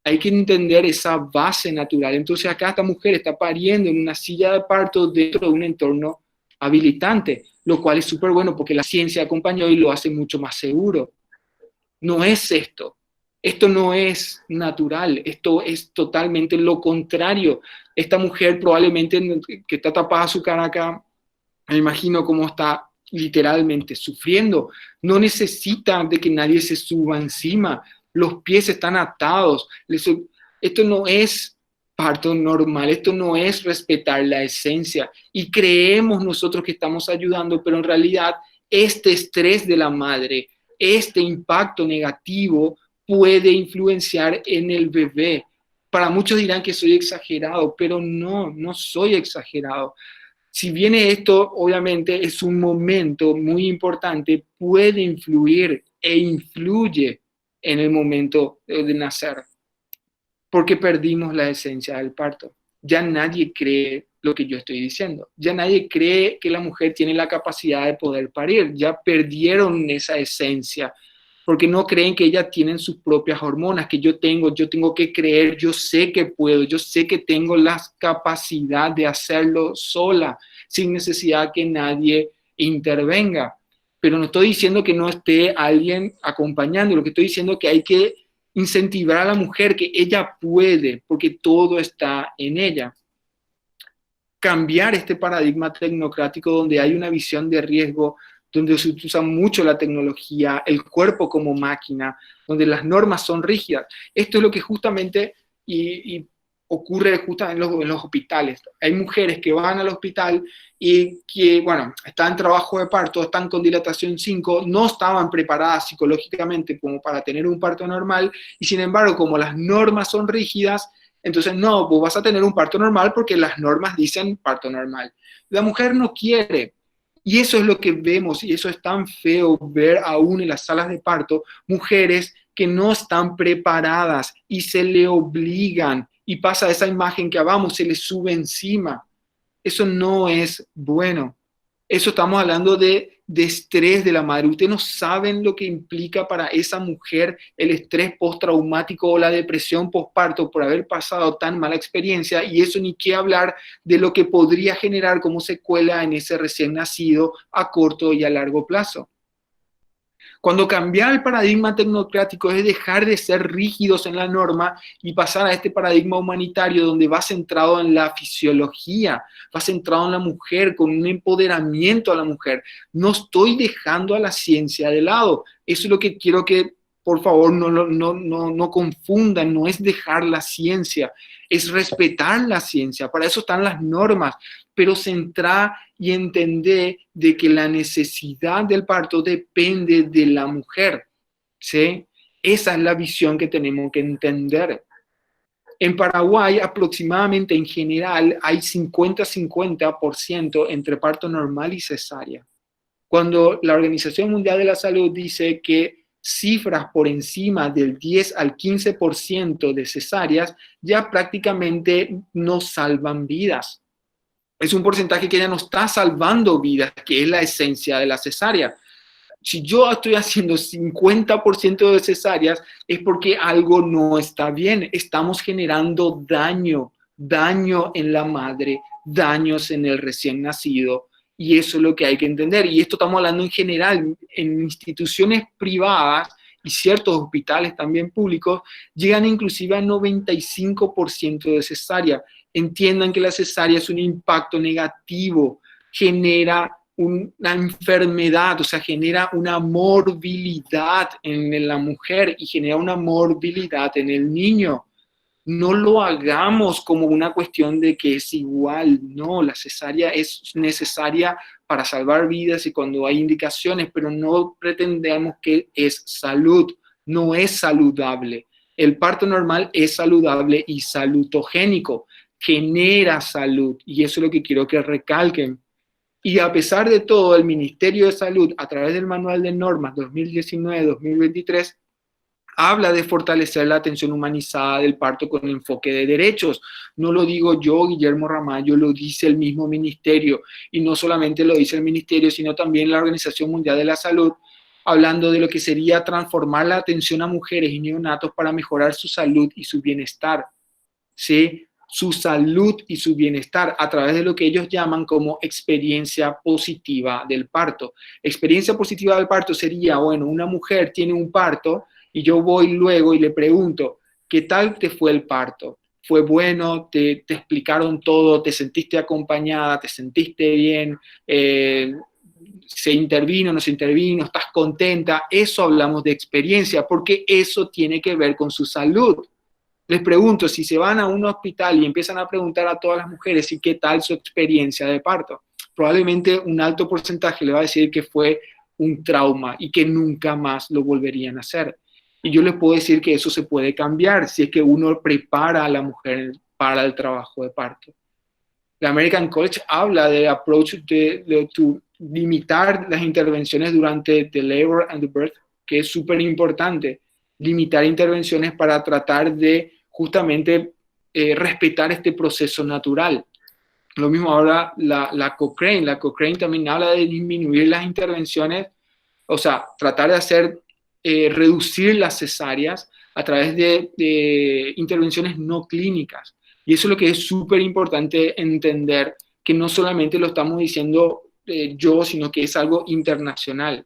Hay que entender esa base natural. Entonces acá esta mujer está pariendo en una silla de parto dentro de un entorno habilitante, lo cual es súper bueno porque la ciencia acompañó y lo hace mucho más seguro. No es esto. Esto no es natural, esto es totalmente lo contrario. Esta mujer probablemente que está tapada su cara acá, me imagino cómo está literalmente sufriendo. No necesita de que nadie se suba encima. Los pies están atados. Esto no es parto normal, esto no es respetar la esencia. Y creemos nosotros que estamos ayudando, pero en realidad este estrés de la madre, este impacto negativo, puede influenciar en el bebé. Para muchos dirán que soy exagerado, pero no soy exagerado. Si viene esto, obviamente es un momento muy importante, puede influir e influye en el momento de nacer, porque perdimos la esencia del parto. Ya nadie cree lo que yo estoy diciendo. Ya nadie cree que la mujer tiene la capacidad de poder parir. Ya perdieron esa esencia, porque no creen que ellas tienen sus propias hormonas, que yo tengo que creer, yo sé que puedo, yo sé que tengo la capacidad de hacerlo sola, sin necesidad que nadie intervenga. Pero no estoy diciendo que no esté alguien acompañando, lo que estoy diciendo es que hay que incentivar a la mujer que ella puede, porque todo está en ella. Cambiar este paradigma tecnocrático donde hay una visión de riesgo, donde se usa mucho la tecnología, el cuerpo como máquina, donde las normas son rígidas. Esto es lo que justamente, y ocurre justo en los hospitales. Hay mujeres que van al hospital y que, bueno, están en trabajo de parto, están con dilatación 5, no estaban preparadas psicológicamente como para tener un parto normal, y sin embargo, como las normas son rígidas, entonces no, vos vas a tener un parto normal porque las normas dicen parto normal. La mujer no quiere. Y eso es lo que vemos, y eso es tan feo ver aún en las salas de parto, mujeres que no están preparadas y se le obligan, y pasa esa imagen que hablamos, se le sube encima. Eso no es bueno. Eso estamos hablando de estrés de la madre. Ustedes no saben lo que implica para esa mujer el estrés postraumático o la depresión postparto por haber pasado tan mala experiencia, y eso ni qué hablar de lo que podría generar como secuela en ese recién nacido a corto y a largo plazo. Cuando cambiar el paradigma tecnocrático es dejar de ser rígidos en la norma y pasar a este paradigma humanitario donde va centrado en la fisiología, va centrado en la mujer, con un empoderamiento a la mujer. No estoy dejando a la ciencia de lado. Eso es lo que quiero que, por favor, no confundan. No es dejar la ciencia, es respetar la ciencia. Para eso están las normas, pero centrar y entender de que la necesidad del parto depende de la mujer, ¿sí? Esa es la visión que tenemos que entender. En Paraguay, aproximadamente en general, hay 50-50% entre parto normal y cesárea. Cuando la Organización Mundial de la Salud dice que cifras por encima del 10 al 15% de cesáreas ya prácticamente no salvan vidas. Es un porcentaje que ya no está salvando vidas, que es la esencia de la cesárea. Si yo estoy haciendo 50% de cesáreas, es porque algo no está bien. Estamos generando daño en la madre, daños en el recién nacido, y eso es lo que hay que entender. Y esto estamos hablando en general, en instituciones privadas y ciertos hospitales también públicos, llegan inclusive a 95% de cesárea. Entiendan que la cesárea es un impacto negativo, genera una enfermedad, o sea, genera una morbilidad en la mujer y genera una morbilidad en el niño. No lo hagamos como una cuestión de que es igual, no, la cesárea es necesaria para salvar vidas y cuando hay indicaciones, pero no pretendemos que es salud, no es saludable. El parto normal es saludable y salutogénico, genera salud, y eso es lo que quiero que recalquen. Y a pesar de todo, el Ministerio de Salud, a través del Manual de Normas 2019-2023, habla de fortalecer la atención humanizada del parto con enfoque de derechos. No lo digo yo, Guillermo Ramallo, lo dice el mismo ministerio. Y no solamente lo dice el ministerio, sino también la Organización Mundial de la Salud, hablando de lo que sería transformar la atención a mujeres y neonatos para mejorar su salud y su bienestar. ¿Sí? Su salud y su bienestar a través de lo que ellos llaman como experiencia positiva del parto. Experiencia positiva del parto sería, bueno, una mujer tiene un parto y yo voy luego y le pregunto, ¿qué tal te fue el parto? ¿Fue bueno? ¿Te explicaron todo? ¿Te sentiste acompañada? ¿Te sentiste bien? ¿Se intervino? ¿No se intervino? ¿Estás contenta? Eso hablamos de experiencia, porque eso tiene que ver con su salud. Les pregunto, si se van a un hospital y empiezan a preguntar a todas las mujeres y qué tal su experiencia de parto, probablemente un alto porcentaje le va a decir que fue un trauma y que nunca más lo volverían a hacer. Y yo les puedo decir que eso se puede cambiar si es que uno prepara a la mujer para el trabajo de parto. La American College habla de approach de limitar las intervenciones durante the labor and the birth, que es súper importante. Limitar intervenciones para tratar de justamente respetar este proceso natural. Lo mismo ahora la Cochrane. La Cochrane también habla de disminuir las intervenciones, o sea, tratar de hacer, reducir las cesáreas a través de intervenciones no clínicas. Y eso es lo que es súper importante entender, que no solamente lo estamos diciendo yo, sino que es algo internacional.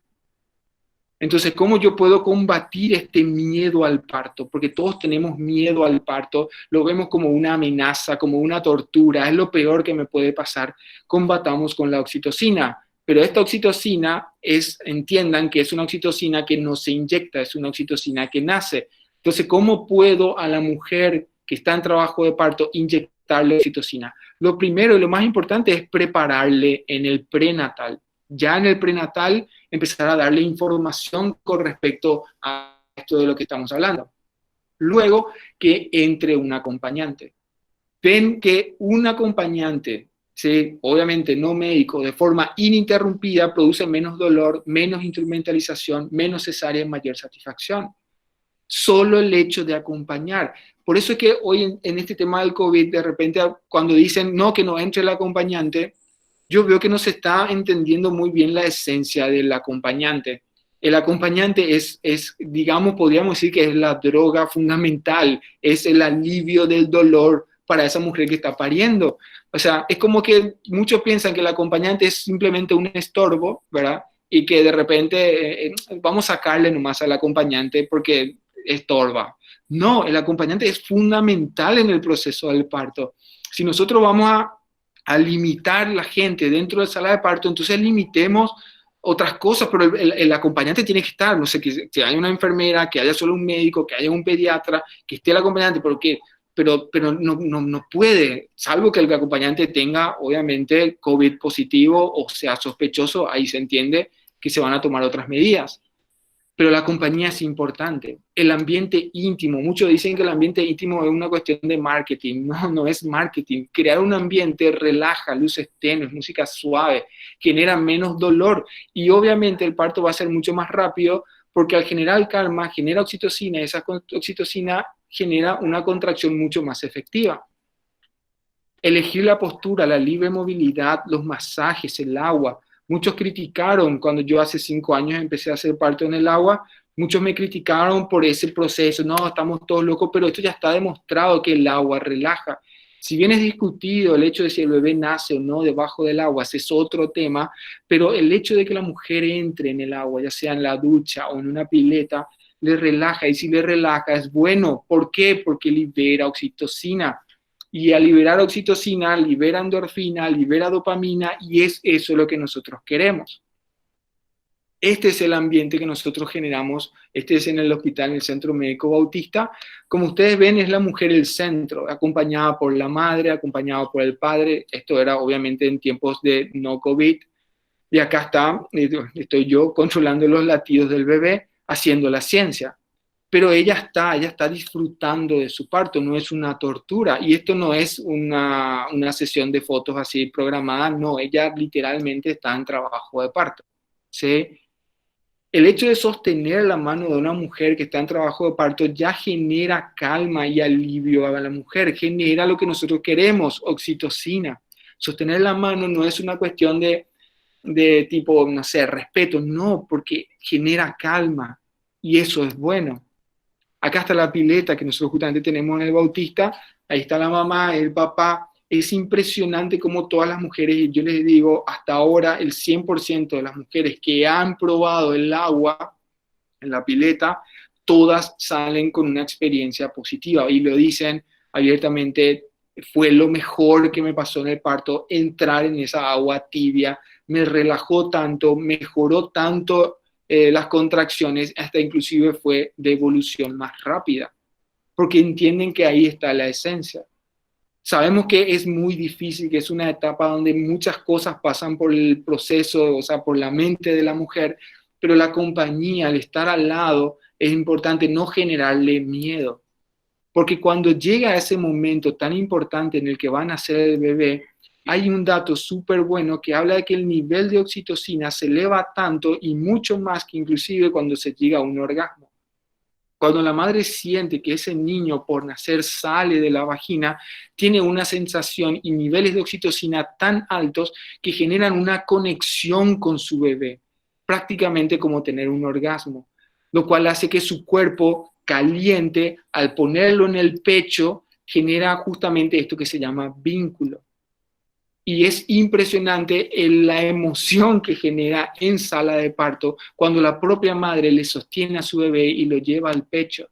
Entonces, ¿cómo yo puedo combatir este miedo al parto? Porque todos tenemos miedo al parto, lo vemos como una amenaza, como una tortura, es lo peor que me puede pasar. Combatamos con la oxitocina, pero esta oxitocina entiendan que es una oxitocina que no se inyecta, es una oxitocina que nace. Entonces, ¿cómo puedo a la mujer que está en trabajo de parto, inyectarle oxitocina. Lo primero y lo más importante es prepararle en el prenatal. Ya en el prenatal empezar a darle información con respecto a esto de lo que estamos hablando. Luego que entre un acompañante. Ven que un acompañante, ¿sí?, obviamente no médico, de forma ininterrumpida produce menos dolor, menos instrumentalización, menos cesárea y mayor satisfacción. Solo el hecho de acompañar. Por eso es que hoy en este tema del COVID, de repente cuando dicen no, que no entre el acompañante, yo veo que no se está entendiendo muy bien la esencia del acompañante. El acompañante es, digamos, podríamos decir que es la droga fundamental, es el alivio del dolor para esa mujer que está pariendo. O sea, es como que muchos piensan que el acompañante es simplemente un estorbo, ¿verdad? Y que de repente vamos a sacarle nomás al acompañante porque estorba. No, el acompañante es fundamental en el proceso del parto. Si nosotros vamos a limitar la gente dentro de la sala de parto, entonces limitemos otras cosas, pero el acompañante tiene que estar, no sé, que haya una enfermera, que haya solo un médico, que haya un pediatra, que esté el acompañante, pero no puede, salvo que el acompañante tenga, obviamente, COVID positivo o sea sospechoso, ahí se entiende que se van a tomar otras medidas. Pero la compañía es importante. El ambiente íntimo, muchos dicen que el ambiente íntimo es una cuestión de marketing. No, no es marketing. Crear un ambiente relaja, luces tenues, música suave, genera menos dolor y obviamente el parto va a ser mucho más rápido porque al generar calma genera oxitocina y esa oxitocina genera una contracción mucho más efectiva. Elegir la postura, la libre movilidad, los masajes, el agua. Muchos criticaron cuando yo hace 5 años empecé a hacer parto en el agua, muchos me criticaron por ese proceso, no, estamos todos locos, pero esto ya está demostrado que el agua relaja. Si bien es discutido el hecho de si el bebé nace o no debajo del agua, ese es otro tema, pero el hecho de que la mujer entre en el agua, ya sea en la ducha o en una pileta, le relaja, y si le relaja es bueno. ¿Por qué? Porque libera oxitocina. Y al liberar oxitocina, libera endorfina, libera dopamina, y es eso lo que nosotros queremos. Este es el ambiente que nosotros generamos, este es en el hospital, en el Centro Médico Bautista. Como ustedes ven, es la mujer el centro, acompañada por la madre, acompañada por el padre. Esto era obviamente en tiempos de no COVID. Y acá estoy yo controlando los latidos del bebé, haciendo la ciencia. Pero ella está disfrutando de su parto, no es una tortura. Y esto no es una sesión de fotos así programada, no, ella literalmente está en trabajo de parto. ¿Sí? El hecho de sostener la mano de una mujer que está en trabajo de parto ya genera calma y alivio a la mujer, genera lo que nosotros queremos, oxitocina. Sostener la mano no es una cuestión de tipo, no sé, respeto, no, porque genera calma y eso es bueno. Acá está la pileta que nosotros justamente tenemos en el Bautista, ahí está la mamá, el papá. Es impresionante cómo todas las mujeres, y yo les digo, hasta ahora el 100% de las mujeres que han probado el agua en la pileta, todas salen con una experiencia positiva y lo dicen abiertamente, fue lo mejor que me pasó en el parto, entrar en esa agua tibia, me relajó tanto, mejoró tanto las contracciones, hasta inclusive fue de evolución más rápida, porque entienden que ahí está la esencia. Sabemos que es muy difícil, que es una etapa donde muchas cosas pasan por el proceso, o sea, por la mente de la mujer, pero la compañía, el estar al lado, es importante no generarle miedo, porque cuando llega ese momento tan importante en el que va a nacer el bebé, hay un dato súper bueno que habla de que el nivel de oxitocina se eleva tanto y mucho más que inclusive cuando se llega a un orgasmo. Cuando la madre siente que ese niño por nacer sale de la vagina, tiene una sensación y niveles de oxitocina tan altos que generan una conexión con su bebé, prácticamente como tener un orgasmo, lo cual hace que su cuerpo caliente, al ponerlo en el pecho, genera justamente esto que se llama vínculo. Y es impresionante la emoción que genera en sala de parto cuando la propia madre le sostiene a su bebé y lo lleva al pecho.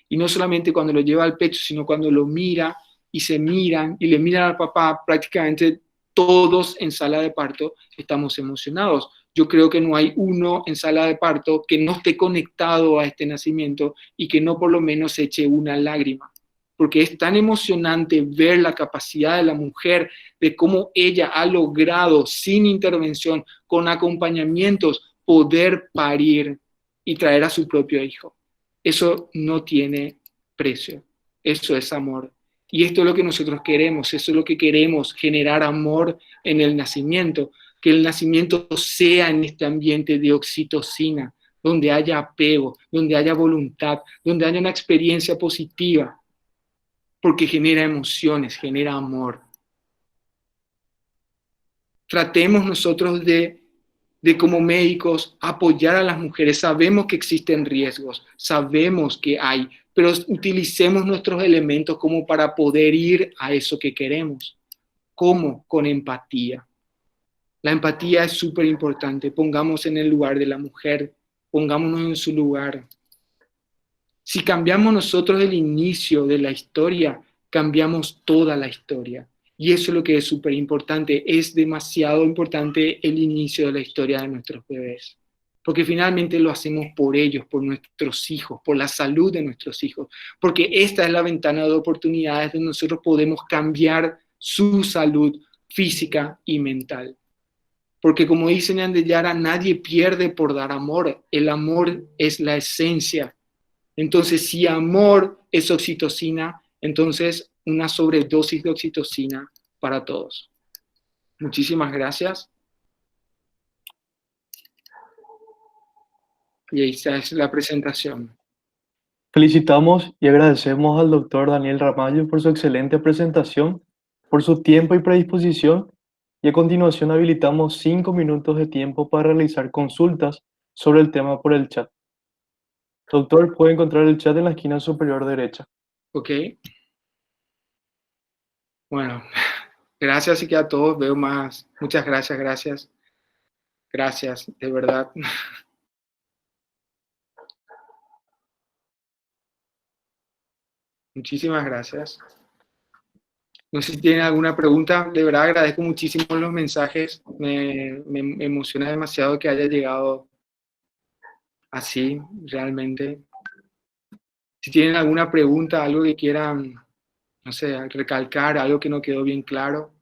Y no solamente cuando lo lleva al pecho, sino cuando lo mira y se miran y le miran al papá, prácticamente todos en sala de parto estamos emocionados. Yo creo que no hay uno en sala de parto que no esté conectado a este nacimiento y que no por lo menos eche una lágrima. porque es tan emocionante ver la capacidad de la mujer, de cómo ella ha logrado, sin intervención, con acompañamientos, poder parir y traer a su propio hijo. Eso no tiene precio, eso es amor. Y esto es lo que nosotros queremos, eso es lo que queremos, generar amor en el nacimiento, que el nacimiento sea en este ambiente de oxitocina, donde haya apego, donde haya voluntad, donde haya una experiencia positiva, porque genera emociones, genera amor. Tratemos nosotros de como médicos apoyar a las mujeres. Sabemos que existen riesgos, sabemos que hay, pero utilicemos nuestros elementos como para poder ir a eso que queremos. ¿Cómo? Con empatía. La empatía es súper importante. Pongamos en el lugar de la mujer, pongámonos en su lugar. Si cambiamos nosotros el inicio de la historia, cambiamos toda la historia. Y eso es lo que es súper importante. Es demasiado importante el inicio de la historia de nuestros bebés. Porque finalmente lo hacemos por ellos, por nuestros hijos, por la salud de nuestros hijos. Porque esta es la ventana de oportunidades donde nosotros podemos cambiar su salud física y mental. Porque como dice Ñan Yara, nadie pierde por dar amor. El amor es la esencia. Entonces, si amor es oxitocina, entonces una sobredosis de oxitocina para todos. Muchísimas gracias. Y esa es la presentación. Felicitamos y agradecemos al doctor Daniel Ramallo por su excelente presentación, por su tiempo y predisposición, y a continuación habilitamos 5 minutos de tiempo para realizar consultas sobre el tema por el chat. Doctor, puede encontrar el chat en la esquina superior derecha. Ok. Bueno, gracias y que a todos veo más. Muchas gracias, gracias. Gracias, de verdad. Muchísimas gracias. No sé si tienen alguna pregunta. De verdad agradezco muchísimo los mensajes. Me emociona demasiado que haya llegado así, realmente. Si tienen alguna pregunta, algo que quieran, no sé, recalcar, algo que no quedó bien claro.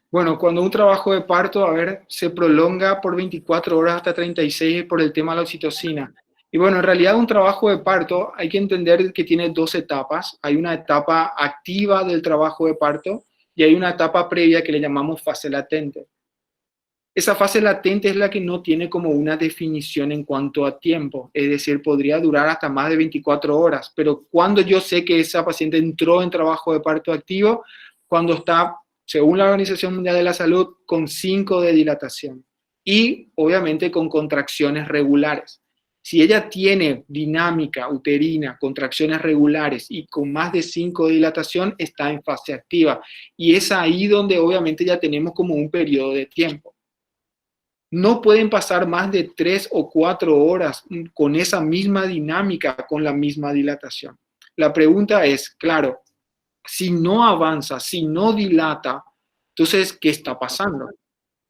Bueno, cuando un trabajo de parto, a ver, se prolonga por 24 horas hasta 36 por el tema de la oxitocina. Y bueno, en realidad un trabajo de parto hay que entender que tiene dos etapas. Hay una etapa activa del trabajo de parto y hay una etapa previa que le llamamos fase latente. Esa fase latente es la que no tiene como una definición en cuanto a tiempo, es decir, podría durar hasta más de 24 horas, pero cuando yo sé que esa paciente entró en trabajo de parto activo, cuando está, según la Organización Mundial de la Salud, con 5 de dilatación y obviamente con contracciones regulares. Si ella tiene dinámica uterina, contracciones regulares y con más de 5 de dilatación, está en fase activa. Y es ahí donde obviamente ya tenemos como un periodo de tiempo. No pueden pasar más de 3 o 4 horas con esa misma dinámica, con la misma dilatación. La pregunta es, claro, si no avanza, si no dilata, entonces, ¿qué está pasando?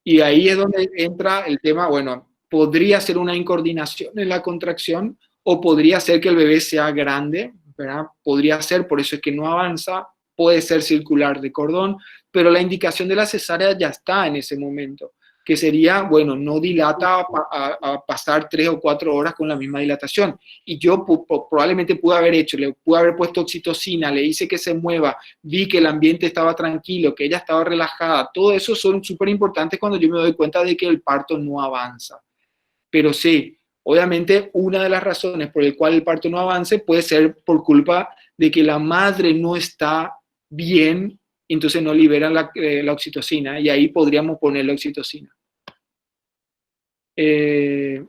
Y ahí es donde entra el tema, bueno, podría ser una incoordinación en la contracción o podría ser que el bebé sea grande, ¿verdad? Podría ser, por eso es que no avanza, puede ser circular de cordón, pero la indicación de la cesárea ya está en ese momento, que sería, bueno, no dilata a pasar 3 o 4 horas con la misma dilatación. Y yo probablemente pude haber hecho, le pude haber puesto oxitocina, le hice que se mueva, vi que el ambiente estaba tranquilo, que ella estaba relajada. Todo eso son súper importantes cuando yo me doy cuenta de que el parto no avanza. Pero sí, obviamente una de las razones por el cual el parto no avance puede ser por culpa de que la madre no está bien, entonces no libera la oxitocina, y ahí podríamos poner la oxitocina. En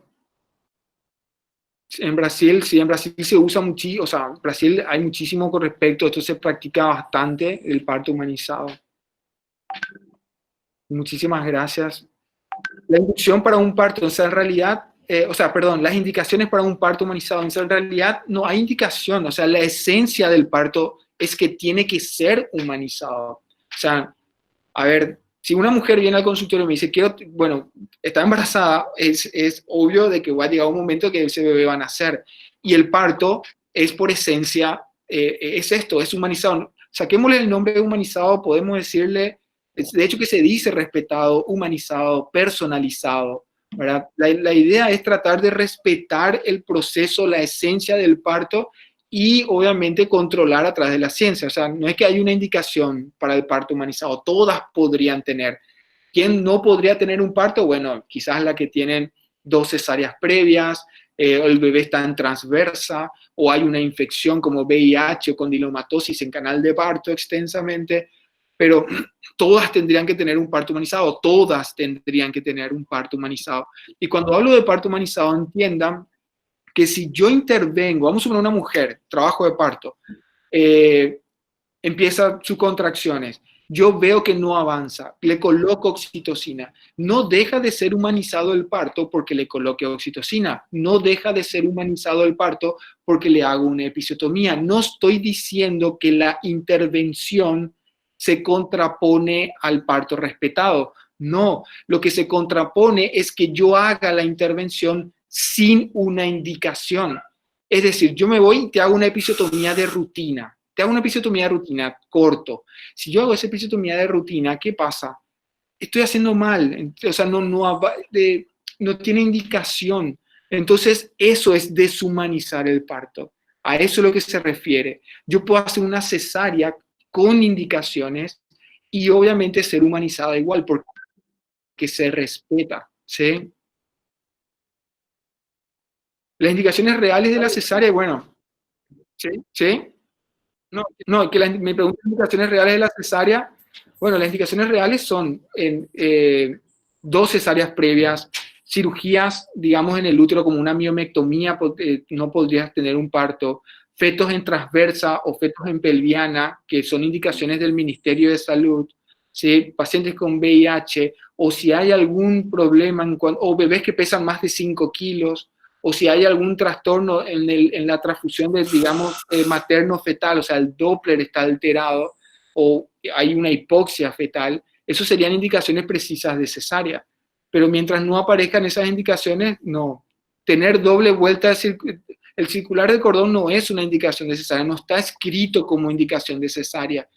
Brasil, sí, en Brasil se usa muchísimo, o sea, en Brasil hay muchísimo con respecto, esto se practica bastante, el parto humanizado. Muchísimas gracias. La inducción para un parto, o sea, en realidad, las indicaciones para un parto humanizado, en realidad no hay indicación, o sea, la esencia del parto es que tiene que ser humanizado. O sea, a ver, Si una mujer viene al consultorio y me dice, bueno, está embarazada, es obvio de que va a llegar un momento que ese bebé va a nacer. Y el parto es por esencia, es esto, es humanizado. Saquémosle el nombre de humanizado, podemos decirle, de hecho que se dice respetado, humanizado, personalizado, ¿verdad? La idea es tratar de respetar el proceso, la esencia del parto y obviamente controlar a través de la ciencia. O sea, no es que hay una indicación para el parto humanizado, todas podrían tener. ¿Quién no podría tener un parto? Bueno, quizás la que tienen 2 cesáreas previas, el bebé está en transversa, o hay una infección como VIH o condilomatosis en canal de parto extensamente, pero todas tendrían que tener un parto humanizado, todas tendrían que tener un parto humanizado. Y cuando hablo de parto humanizado, entiendan que si yo intervengo, vamos a suponer una mujer, trabajo de parto, empieza sus contracciones, yo veo que no avanza, le coloco oxitocina, no deja de ser humanizado el parto porque le coloque oxitocina, no deja de ser humanizado el parto porque le hago una episiotomía. No estoy diciendo que la intervención se contrapone al parto respetado, no, lo que se contrapone es que yo haga la intervención sin una indicación. Es decir, yo me voy y te hago una episiotomía de rutina. Te hago una episiotomía de rutina, corto. Si yo hago esa episiotomía de rutina, ¿qué pasa? Estoy haciendo mal, o sea, no tiene indicación. Entonces, eso es deshumanizar el parto. A eso es lo que se refiere. Yo puedo hacer una cesárea con indicaciones y obviamente ser humanizada igual porque se respeta, ¿sí? Las indicaciones reales de la cesárea, bueno, ¿sí? ¿Sí? No, que me preguntan las indicaciones reales de la cesárea. Bueno, las indicaciones reales son 2 cesáreas previas, cirugías, digamos, en el útero como una miomectomía, no podrías tener un parto, fetos en transversa o fetos en pelviana, que son indicaciones del Ministerio de Salud, ¿sí? Pacientes con VIH, o si hay algún problema, o bebés que pesan más de 5 kilos, o si hay algún trastorno en la transfusión de, digamos, materno-fetal, o sea, el Doppler está alterado, o hay una hipoxia fetal, eso serían indicaciones precisas de cesárea. Pero mientras no aparezcan esas indicaciones, no. Tener doble vuelta, el circular de cordón no es una indicación de cesárea, no está escrito como indicación de cesárea,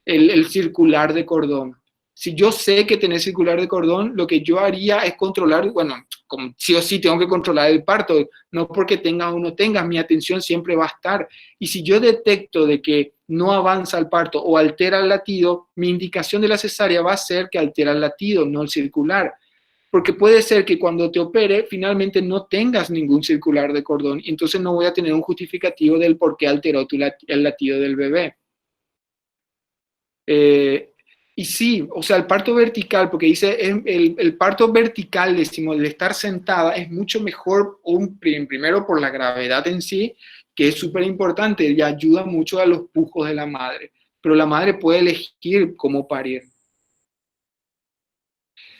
el circular de cordón. Si yo sé que tenés circular de cordón, lo que yo haría es controlar, bueno, como sí o sí tengo que controlar el parto, no porque tengas o no tengas, mi atención siempre va a estar. Y si yo detecto de que no avanza el parto o altera el latido, mi indicación de la cesárea va a ser que altera el latido, no el circular. Porque puede ser que cuando te opere finalmente no tengas ningún circular de cordón y entonces no voy a tener un justificativo del por qué alteró el latido del bebé. Y sí, o sea, el parto vertical, porque dice, el parto vertical, decimos, el estar sentada, es mucho mejor, primero por la gravedad en sí, que es súper importante y ayuda mucho a los pujos de la madre, pero la madre puede elegir cómo parir.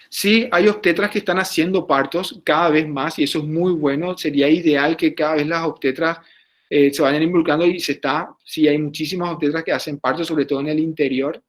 Sí, hay obstetras que están haciendo partos cada vez más y eso es muy bueno, sería ideal que cada vez las obstetras se vayan involucrando y sí, hay muchísimas obstetras que hacen partos, sobre todo en el interior.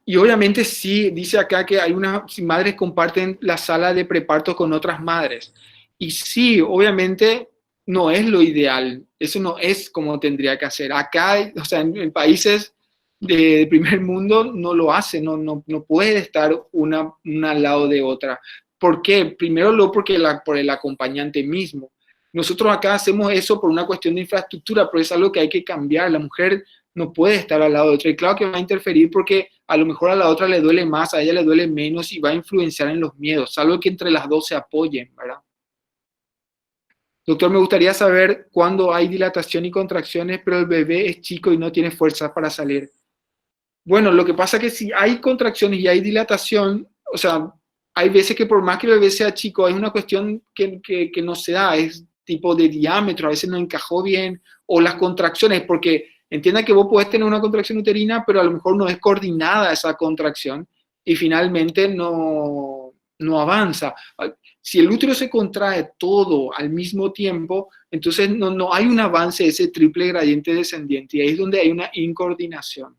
Y obviamente sí, dice acá que hay unas madres que comparten la sala de preparto con otras madres. Y sí, obviamente no es lo ideal. Eso no es como tendría que hacer. Acá, o sea, en países de primer mundo no lo hacen, no puede estar una al lado de otra. ¿Por qué? Primero porque por el acompañante mismo. Nosotros acá hacemos eso por una cuestión de infraestructura, pero es algo que hay que cambiar. La mujer no puede estar al lado de otra. Y claro que va a interferir porque a lo mejor a la otra le duele más, a ella le duele menos y va a influenciar en los miedos, salvo que entre las dos se apoyen, ¿verdad? Doctor, me gustaría saber cuándo hay dilatación y contracciones, pero el bebé es chico y no tiene fuerza para salir. Bueno, lo que pasa es que si hay contracciones y hay dilatación, o sea, hay veces que por más que el bebé sea chico, es una cuestión que no se da, es tipo de diámetro, a veces no encajó bien, o las contracciones, porque entienda que vos podés tener una contracción uterina, pero a lo mejor no es coordinada esa contracción y finalmente no avanza. Si el útero se contrae todo al mismo tiempo, entonces no hay un avance de ese triple gradiente descendiente y ahí es donde hay una incoordinación.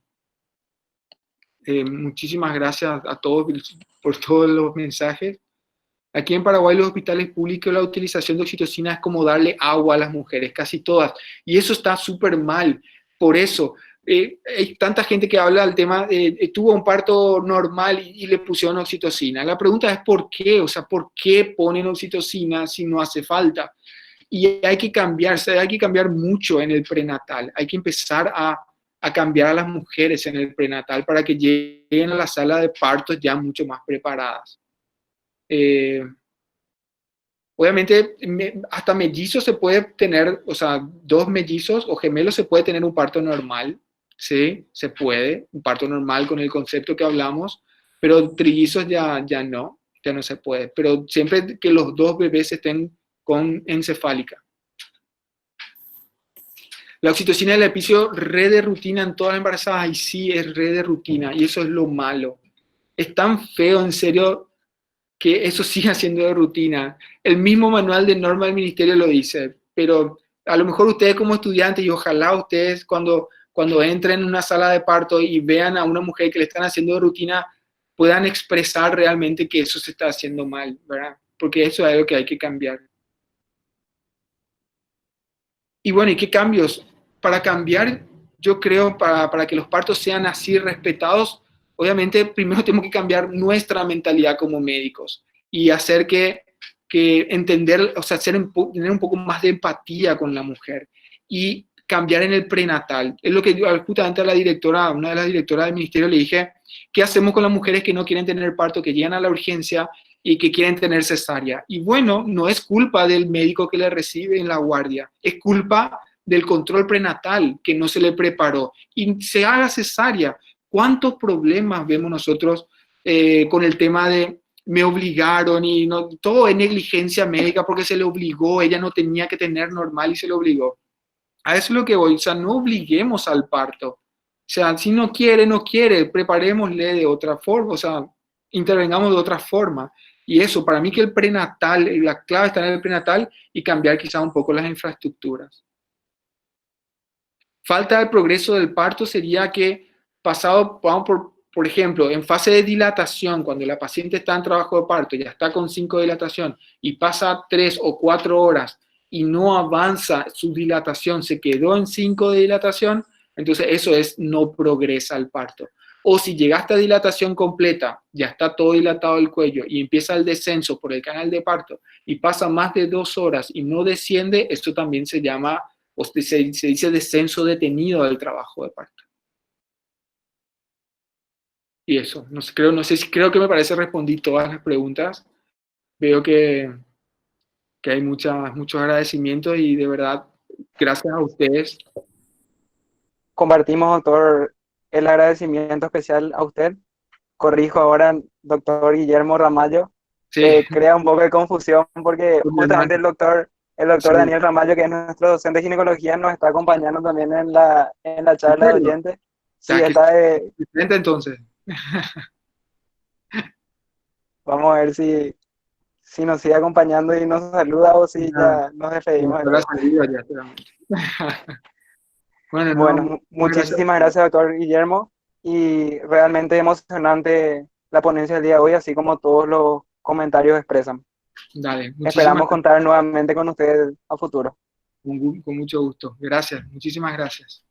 Muchísimas gracias a todos por todos los mensajes. Aquí en Paraguay, los hospitales públicos, la utilización de oxitocina es como darle agua a las mujeres, casi todas. Y eso está súper mal. Por eso, hay tanta gente que habla del tema, tuvo un parto normal y le pusieron oxitocina. La pregunta es ¿por qué? O sea, ¿por qué ponen oxitocina si no hace falta? Y hay que cambiarse, hay que cambiar mucho en el prenatal. Hay que empezar a cambiar a las mujeres en el prenatal para que lleguen a la sala de partos ya mucho más preparadas. Obviamente, hasta mellizos se puede tener, o sea, 2 mellizos o gemelos se puede tener un parto normal, ¿sí? Se puede, un parto normal con el concepto que hablamos, pero trillizos ya no se puede. Pero siempre que los 2 bebés estén con encefálica. La oxitocina del epicio, re de rutina en todas las embarazadas, y sí, es re de rutina, y eso es lo malo. Es tan feo, en serio, que eso siga siendo de rutina. El mismo manual de norma del ministerio lo dice, pero a lo mejor ustedes como estudiantes, y ojalá ustedes cuando entren en una sala de parto y vean a una mujer que le están haciendo de rutina, puedan expresar realmente que eso se está haciendo mal, ¿verdad? Porque eso es algo que hay que cambiar. Y bueno, ¿y qué cambios? Para cambiar, yo creo, para que los partos sean así respetados, obviamente primero tenemos que cambiar nuestra mentalidad como médicos y hacer que entender, o sea, tener un poco más de empatía con la mujer y cambiar en el prenatal. Es lo que yo justamente a la directora, una de las directoras del ministerio le dije, ¿qué hacemos con las mujeres que no quieren tener parto, que llegan a la urgencia y que quieren tener cesárea? Y bueno, no es culpa del médico que le recibe en la guardia, es culpa del control prenatal que no se le preparó y se haga cesárea. ¿Cuántos problemas vemos nosotros con el tema de me obligaron y no, todo es negligencia médica porque se le obligó, ella no tenía que tener normal y se le obligó? A eso es lo que voy, o sea, no obliguemos al parto. O sea, si no quiere, no quiere, preparémosle de otra forma, o sea, intervengamos de otra forma. Y eso, para mí que el prenatal, la clave está en el prenatal y cambiar quizá un poco las infraestructuras. Falta de progreso del parto sería que pasado, por ejemplo, en fase de dilatación, cuando la paciente está en trabajo de parto, ya está con 5 de dilatación y pasa 3 o 4 horas y no avanza su dilatación, se quedó en 5 de dilatación, entonces eso es no progresa el parto. O si llegaste a dilatación completa, ya está todo dilatado el cuello y empieza el descenso por el canal de parto y pasa más de 2 horas y no desciende, esto también se llama, o se dice descenso detenido del trabajo de parto. Y eso, creo que me parece respondí todas las preguntas. Veo que hay muchos agradecimientos y de verdad, gracias a ustedes. Compartimos, doctor, el agradecimiento especial a usted. Corrijo ahora, doctor Guillermo Ramallo. Sí. Crea un poco de confusión porque justamente el doctor Sí. Daniel Ramallo, que es nuestro docente de ginecología, nos está acompañando también en la charla de oyentes. Sí, está de... Entonces. Vamos a ver si nos sigue acompañando y nos saluda o si ya nos despedimos. Bueno, muchísimas gracias, doctor Guillermo, y realmente emocionante la ponencia del día de hoy, así como todos los comentarios expresan. Dale, esperamos contar nuevamente con ustedes a futuro. Con mucho gusto. Gracias, muchísimas gracias.